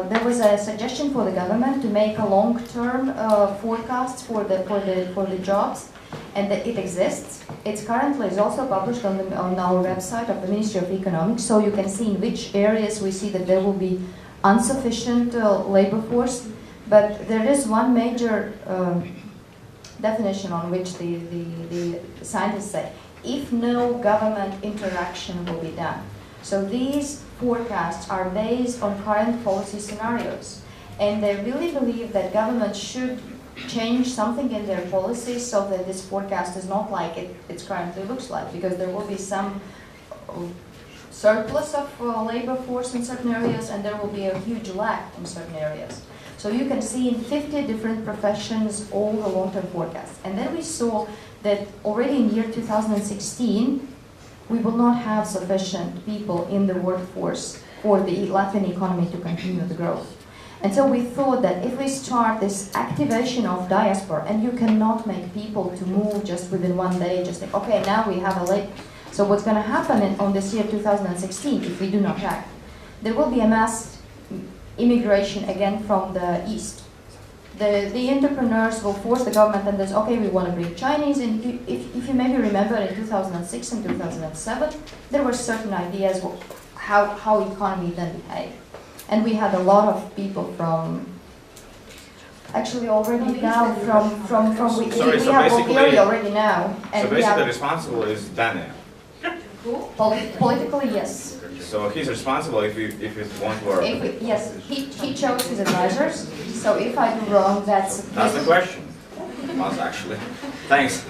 there was a suggestion for the government to make a long-term forecast for the jobs, and it exists. It's currently is also published on our website of the Ministry of Economics, so you can see in which areas we see that there will be insufficient labor force. But there is one major definition on which the scientists say, if no government interaction will be done. So these forecasts are based on current policy scenarios, and they really believe that government should change something in their policies so that this forecast is not like it currently looks like, because there will be some surplus of labor force in certain areas, and there will be a huge lack in certain areas. So you can see in 50 different professions all the long-term forecasts. And then we saw that already in year 2016, we will not have sufficient people in the workforce for the Latvian economy to continue the growth. And so we thought that if we start this activation of diaspora, and you cannot make people to move just within one day, just like, okay, now we have a late. So what's going to happen on this year 2016, if we do not act, there will be a mass immigration again from the east. The entrepreneurs will force the government and there's, okay, we want to bring Chinese in. If you maybe remember in 2006 and 2007, there were certain ideas how economy then behaved. And we had a lot of people from, actually already now, we have Bulgaria already now. And so basically responsible is Daniel. Politically, yes. So he's responsible if it won't work. Yes, he chose his advisors. So if I do wrong, that's the question. Was actually. Thanks.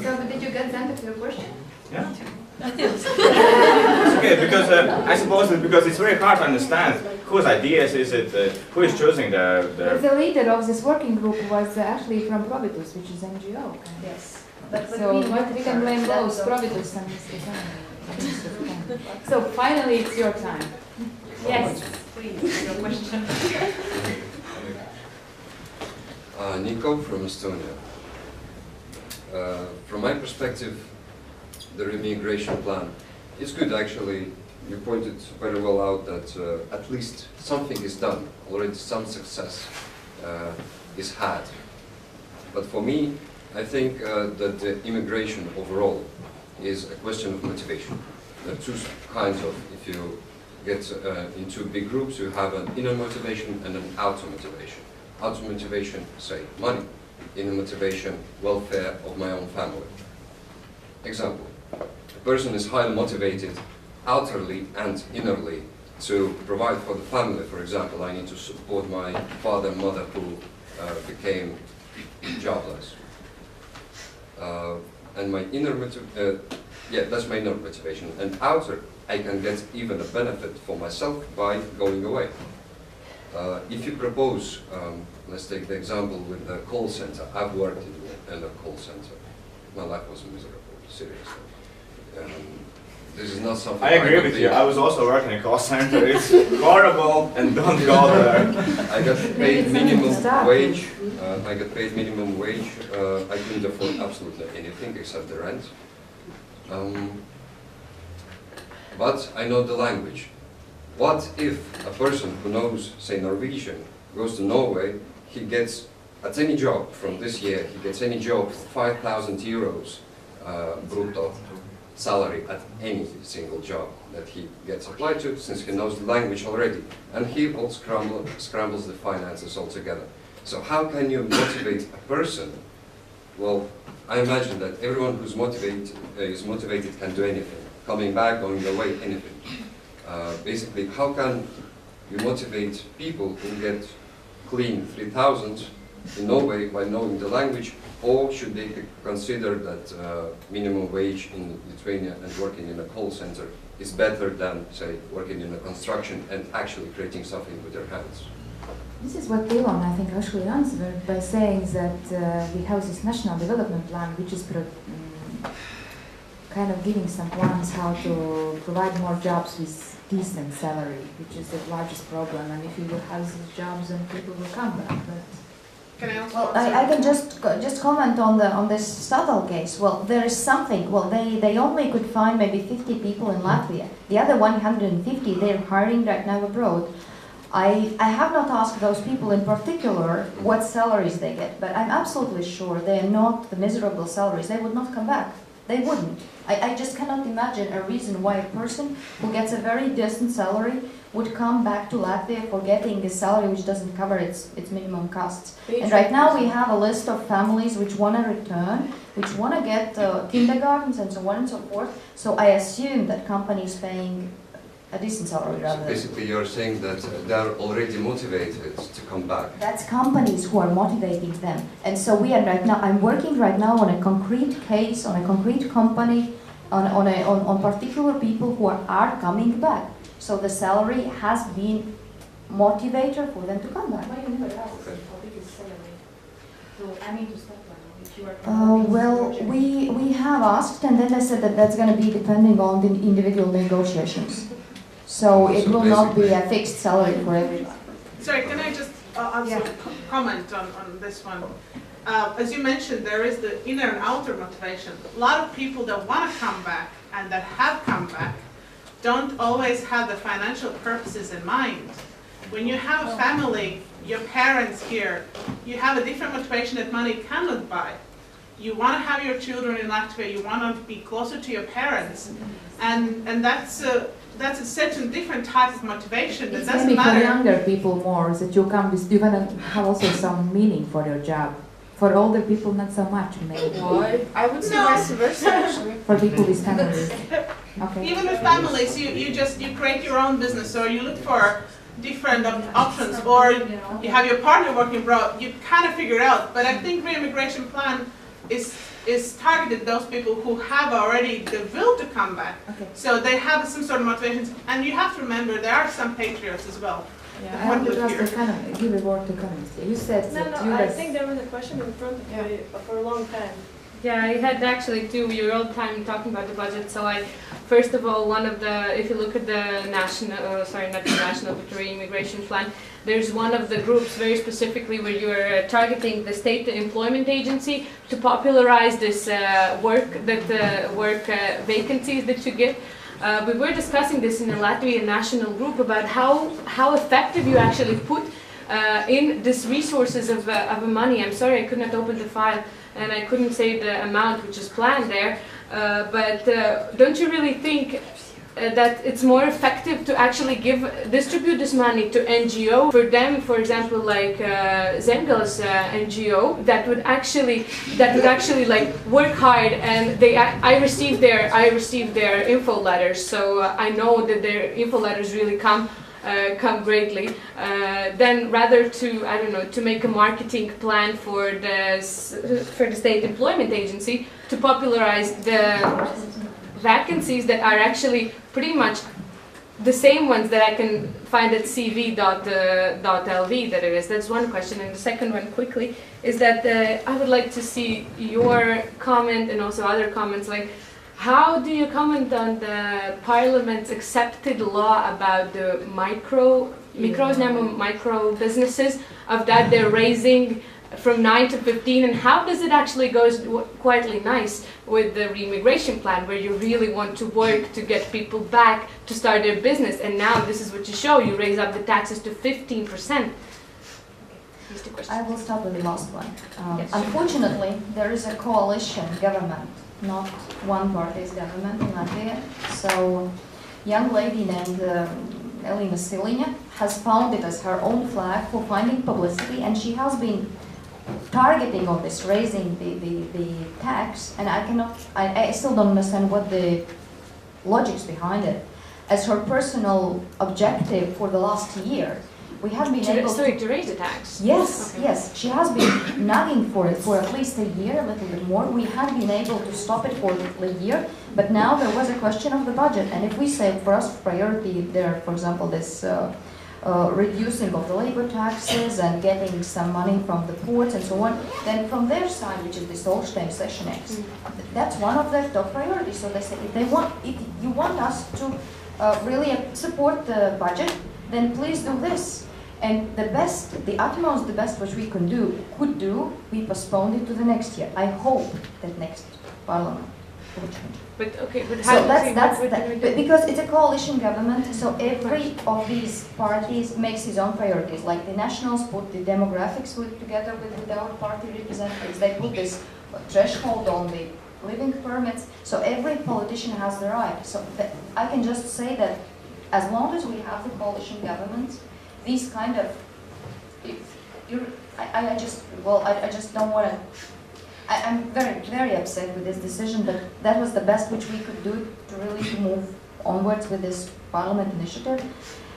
So, but did you get the answer to your question? Yeah. It's okay, because I suppose because it's very hard to understand whose ideas is it, who is choosing the... The leader of this working group was actually from Providus, which is NGO. Yes. So we can blame both Providus and Mr. Kennedy. So finally it's your time. Yes, please, your question. Nico from Estonia. From my perspective, the remigration plan is good actually. You pointed very well out that at least something is done, already some success is had. But for me, I think that the immigration overall is a question of motivation. There are two kinds of, if you get into big groups, you have an inner motivation and an outer motivation. Outer motivation, say, money. Inner motivation, welfare of my own family. Example. A person is highly motivated outerly and innerly to provide for the family. For example, I need to support my father and mother who became jobless. And my inner that's my inner motivation. And outer, I can get even a benefit for myself by going away. If you propose, let's take the example with the call center. I've worked in a call center. My life was miserable, seriously. This is not something I agree with you. I was also working in a call center. It's horrible, and don't go there. I got paid minimum wage. I got paid minimum wage. I couldn't afford absolutely anything except the rent. But I know the language. What if a person who knows, say, Norwegian, goes to Norway, he gets at any job from this year, he gets any job, 5,000 euros brutto salary at any single job that he gets applied to, since he knows the language already. And he all scrambles the finances altogether. So how can you motivate a person? Well, I imagine that everyone who's motivated can do anything. Coming back, going away, anything. Basically, how can you motivate people who get clean 3,000 in Norway by knowing the language, or should they consider that minimum wage in Lithuania and working in a call center is better than, say, working in a construction and actually creating something with their hands? This is what Ilona, I think, actually answered by saying that we have this national development plan, which is kind of giving some plans how to provide more jobs with decent salary, which is the largest problem. And if you will have these jobs, then people will come back. But can I also well, I can just comment on this subtle case. Well, there is something. Well, they only could find maybe 50 people in Latvia. The other 150 they're hiring right now abroad. I have not asked those people in particular what salaries they get, but I'm absolutely sure they are not the miserable salaries. They would not come back. They wouldn't. I just cannot imagine a reason why a person who gets a very decent salary would come back to Latvia for getting a salary which doesn't cover its minimum costs. And right now we have a list of families which want to return, which want to get kindergartens and so on and so forth. So I assume that companies paying a decent salary rather than... Basically, you're saying that they're already motivated to come back. That's companies who are motivating them. And so we are right now, I'm working right now on a concrete case, on a concrete company, on particular people who are coming back. So the salary has been motivator for them to come back. Why you never ask how big is salary? So I mean to start if you are well, we have asked, and then they said that that's going to be depending on the individual negotiations. So it will not be a fixed salary for everyone. Sorry, can I just also comment on this one? As you mentioned, there is the inner and outer motivation. A lot of people that want to come back and that have come back don't always have the financial purposes in mind. When you have a family, your parents here, you have a different motivation that money cannot buy. You want to have your children in Latvia, you want to be closer to your parents, and that's a certain different type of motivation that doesn't maybe matter. for younger people more, that you come with, you're going to have also some meaning for your job. For older people, not so much, maybe. Why? I would say vice versa, actually. For people with families. Okay. Even with families, you create your own business, or you look for different options, or you have your partner working abroad. You kind of figure it out. But I think re-immigration plan is targeted at those people who have already the will to come back. Okay. So they have some sort of motivations, and you have to remember there are some patriots as well. Yeah, I want to just kind of give a word to comments. You said that you I guys... think there was a question in front of you for a long time. Yeah, I had actually two. We were all the time talking about the budget. So first of all, if you look at the national, sorry, not the national, but the re-immigration plan, there's one of the groups very specifically where you're targeting the state employment agency to popularize this work vacancies that you get. We were discussing this in the Latvian national group about how effective you actually put in these resources of money. I'm sorry I could not open the file and I couldn't say the amount which is planned there, but don't you really think that it's more effective to actually distribute this money to NGO for them, for example, like Zemgale's NGO that would actually like work hard, and I received their info letters, so I know that their info letters really come greatly. Then rather to make a marketing plan for the state employment agency to popularize the vacancies that are actually pretty much the same ones that I can find at cv.lv that it is. That's one question. And the second one quickly is that I would like to see your comment and also other comments, like how do you comment on the parliament's accepted law about the micro businesses, of that they're raising from 9 to 15, and how does it actually goes quietly nice with the re-immigration plan, where you really want to work to get people back to start their business, and now this is what you show, you raise up the taxes to 15%. I will start with the last one. Yes. Unfortunately, there is a coalition government, not one party's government in Latvia. So, young lady named Elina Siliņa has found it as her own flag for finding publicity, and she has been targeting on this, raising the tax, and I still don't understand what the logics behind it. As her personal objective for the last year, we have been able to raise the tax? Yes, okay. Yes. She has been nagging for it for at least a year, a little bit more. We have been able to stop it for a year, but now there was a question of the budget. And if we say for us priority there, for example, this reducing of the labor taxes and getting some money from the ports and so on, then from their side, which is the Solstein Session X, that's one of their top priorities. So they say, if you want us to really support the budget, then please do this. And the utmost, the best which we could do, we postponed it to the next year. I hope that next parliament will change. But how because it's a coalition government, so every of these parties makes his own priorities. Like the Nationals put the demographics together with our party representatives. They put this threshold on the living permits. So every politician has the right. So I can just say that as long as we have the coalition government, these kind of, I just don't want to. I'm very, very upset with this decision, but that was the best which we could do to really move onwards with this parliament initiative.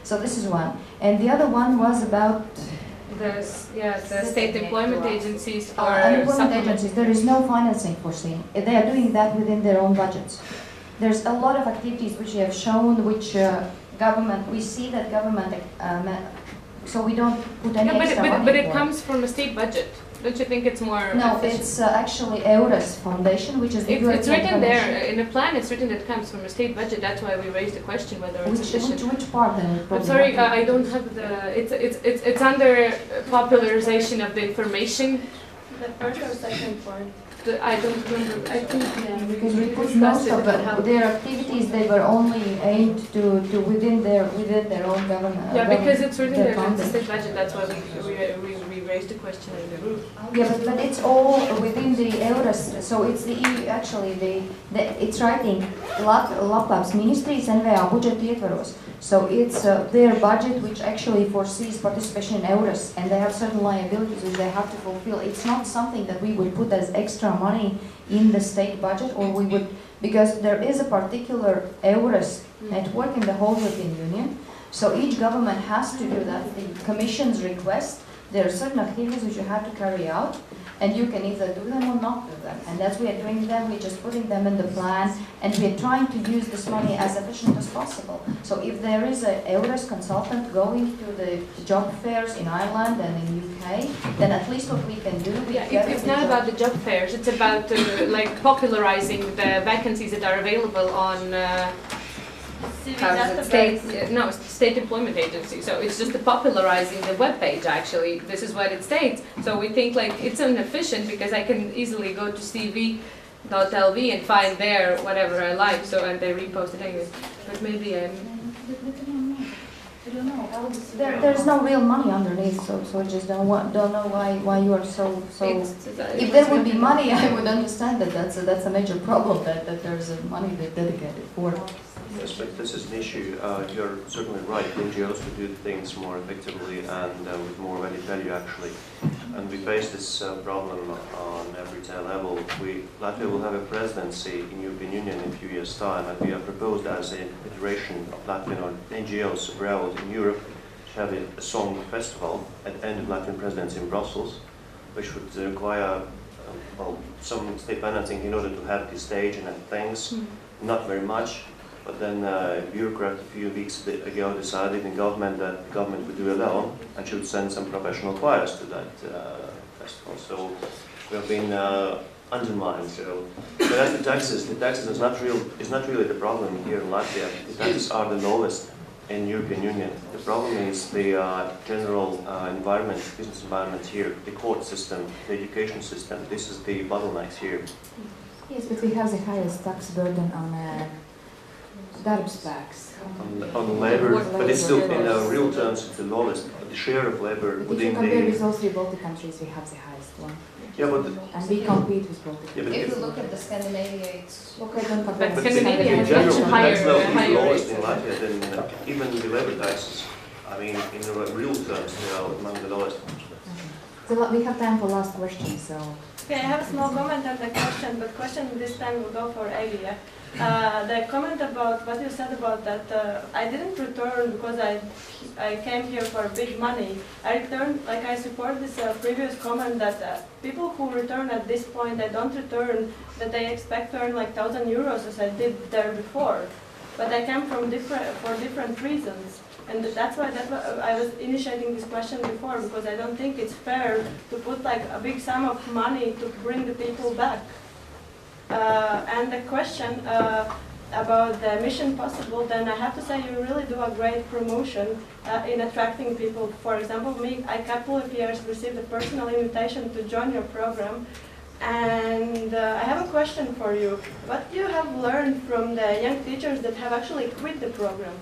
So this is one, and the other one was about the state employment agencies for unemployment agencies. There is no financing foreseen. They are doing that within their own budgets. There's a lot of activities which we have shown, which government, we see that government, so we don't put any extra money but it comes from a state budget. Don't you think it's more No, efficient? it's actually Eiropas Foundation, which is the European It's written Foundation. there, in the plan it's written that it comes from a state budget, that's why we raised the question whether it's efficient. Which part then? I'm sorry, I don't have it's under popularization of the information. The first or second part? I don't remember, I think, because we put most of their activities, they were only aimed to within their own government. Yeah, because it's written there in the state budget, that's why we raised the question in the group. Yeah, but it's all within the Eiropas, so it's the EU, actually, it's writing Latvijas ministries and NVA budžeta ietvaros. So it's their budget which actually foresees participation in Eiropas, and they have certain liabilities which they have to fulfill. It's not something that we would put as extra money in the state budget, or we would, because there is a particular Eiropas network in the whole European Union, so each government has to do that. The Commission's request, there are certain activities which you have to carry out, and you can either do them or not do them. And as we are doing them, we're just putting them in the plan, and we're trying to use this money as efficient as possible. So if there is an Eiropas consultant going to the job fairs in Ireland and in UK, then at least what we can do, It's not about the job fairs, it's about like popularizing the vacancies that are available on state employment agency. So it's just popularizing the webpage actually. This is what it states. So we think like it's inefficient because I can easily go to cv.lv and find there whatever I like. So and they repost it anyway. But maybe I don't know. There's no real money underneath, so I just don't know why you are so. If there would be money, I would understand that that's a major problem that there's money dedicated for it. Yes, but this is an issue. You're certainly right. NGOs to do things more effectively and with more value actually. And we face this problem on every level. Latvia will have a presidency in European Union in a few years' time, and we have proposed as a federation of Latvian NGOs abroad in Europe to have a song festival at the end of Latvian presidency in Brussels, which would require some state financing in order to have the stage and things. Not very much. But then a bureaucrat a few weeks ago decided in government that the government would do alone and should send some professional choirs to that festival. So we have been undermined. But as the taxes is not really the problem here in Latvia. The taxes are the lowest in European Union. The problem is the general environment, business environment here, the court system, the education system. This is the bottlenecks here. Yes, but we have the highest tax burden on Darbspēks. On labor, but it's still in real terms the lowest. The share of labor If within you compare with the. all three Baltic countries, we have the highest one. Yeah, but. And we compete with Baltic Yeah, but countries. If you look at the Scandinavia, it's... Okay, don't But compare. But Scandinavia in has general, much higher, that's not higher the lowest rates. in Latvia than even the labor taxes. I mean, in the real terms, they are among the lowest. So we have time for last question, so. Okay, I have a small comment on the question, but question this time will go for Evie. The comment about what you said about that I didn't return because I came here for big money. I returned, like I support this previous comment that people who return at this point, they don't return, that they expect to earn like 1,000 euros as I did there before. But I came from different reasons. And that's why I was initiating this question before, because I don't think it's fair to put like a big sum of money to bring the people back. And the question about the Mission Possible, then I have to say you really do a great promotion in attracting people. For example, me, I a couple of years received a personal invitation to join your program. And I have a question for you. What do you have learned from the young teachers that have actually quit the program?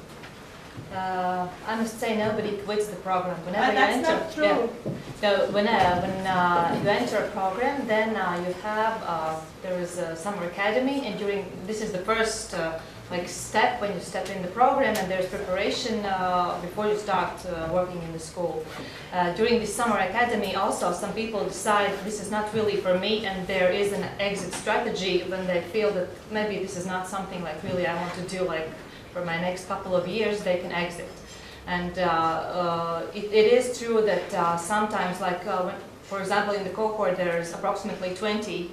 I must say nobody quits the program. Whenever That's you enter, not true. Yeah. So when you enter a program, then you have there is a summer academy, and this is the first like step when you step in the program, and there's preparation before you start working in the school. During the summer academy, also some people decide this is not really for me, and there is an exit strategy when they feel that maybe this is not something like really I want to do like. For my next couple of years, they can exit. And it is true that sometimes, like for example, in the cohort, there's approximately 20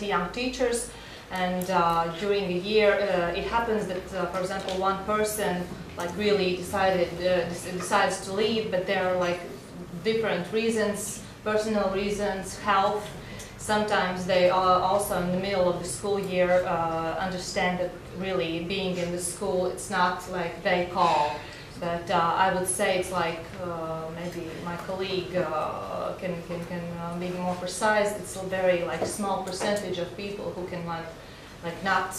young teachers, and during a year, it happens that, for example, one person like really decides to leave, but there are like different reasons, personal reasons, health. Sometimes they are also in the middle of the school year understand that really being in the school, it's not like they call. But I would say it's like maybe my colleague can be more precise. It's a very like small percentage of people who can like not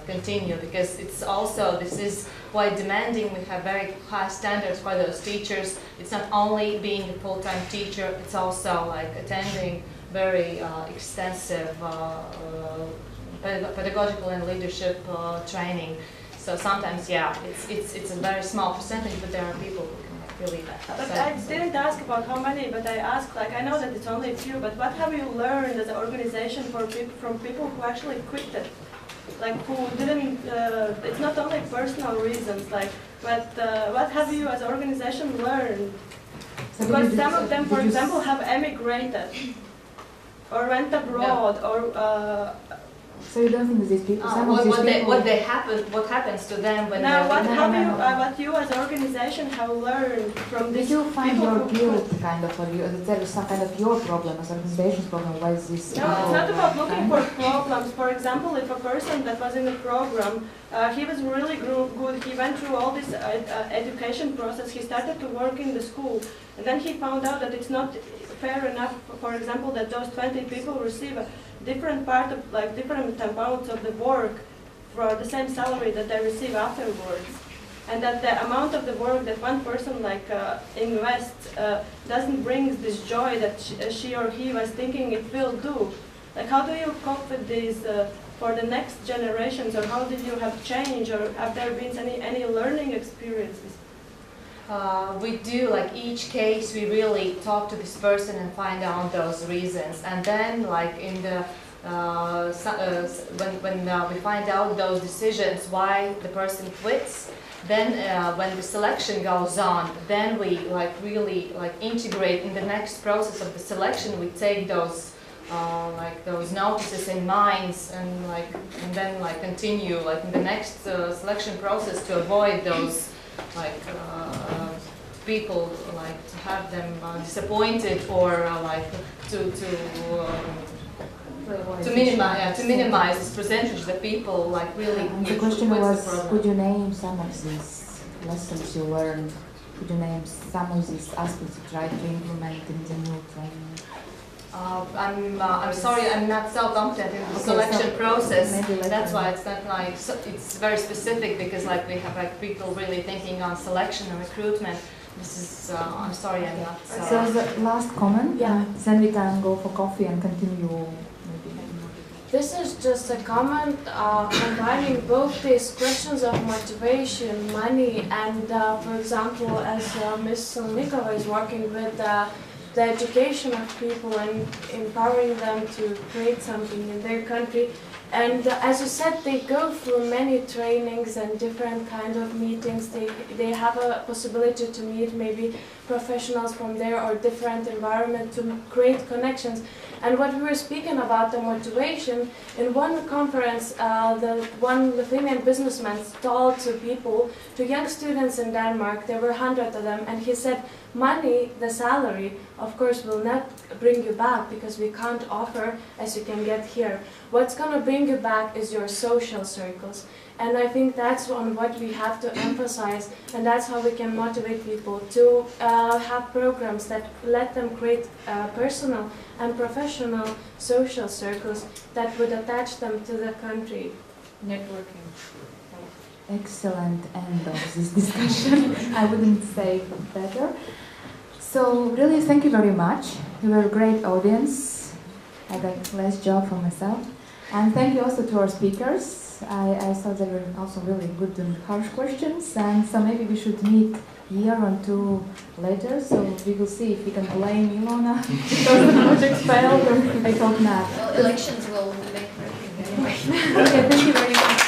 continue, because it's also, this is quite demanding. We have very high standards for those teachers. It's not only being a full-time teacher, it's also like attending very extensive pedagogical and leadership training. So sometimes, yeah, it's a very small percentage, but there are people who can really. But I didn't ask about how many, but I asked, like, I know that it's only a few, but what have you learned as an organization from people who actually quit it? Like, who didn't, it's not only personal reasons, like, but what have you as an organization learned? Because some of them, for example, have emigrated. Or went abroad, or. So you don't think that these people? What happens to them when? Now, what you as an organization have learned from this? Did you find your guilt kind of, or there is some kind of your problem as an organization's problem? Why is this? No, it's not about looking for problems. For example, if a person that was in the program, he was really good. He went through all this education process. He started to work in the school, and then he found out that it's not fair enough, for example, that those 20 people receive a different part of, like, different amounts of the work for the same salary that they receive afterwards. And that the amount of the work that one person, like, invests doesn't bring this joy that she or he was thinking it will do. Like, how do you cope with these for the next generations, or how did you have change, or have there been any learning experiences? We do, like each case, we really talk to this person and find out those reasons. And then, like in the, when we find out those decisions, why the person quits, then when the selection goes on, then we like really like integrate in the next process of the selection. We take those like those notices in minds, and then like continue like in the next selection process to avoid those like people, like to have them disappointed, or like to minimize this percentage that people like really. The question was, could you name some of these lessons you learned? Could you name some of these aspects you tried to implement in the new training? I'm sorry, I'm not so competent in the selection process. That's why it's not like it's very specific, because like we have like people really thinking on selection and recruitment. This is I'm sorry, I'm not. So the last comment. Yeah. Then we can go for coffee and continue. This is just a comment combining both these questions of motivation, money, and for example, as Ms. Solnikova is working with the education of people and empowering them to create something in their country. And as you said, they go through many trainings and different kind of meetings. They have a possibility to meet maybe professionals from there or different environment to create connections. And what we were speaking about, the motivation, in one conference, the one Lithuanian businessman told to people, to young students in Denmark, there were 100 of them, and he said, money, the salary, of course, will not bring you back because we can't offer as you can get here. What's going to bring you back is your social circles. And I think that's on what we have to emphasize, and that's how we can motivate people to have programs that let them create personal and professional social circles that would attach them to the country. Networking. Excellent end of this discussion. I wouldn't say better. So really, thank you very much. You were a great audience. I had a less job for myself. And thank you also to our speakers. I thought they were also really good and harsh questions. And so maybe we should meet a year or two later. So we will see if we can blame Ilona because the project failed, or I hope not. Well, elections will make everything anyway. Okay, thank you very much.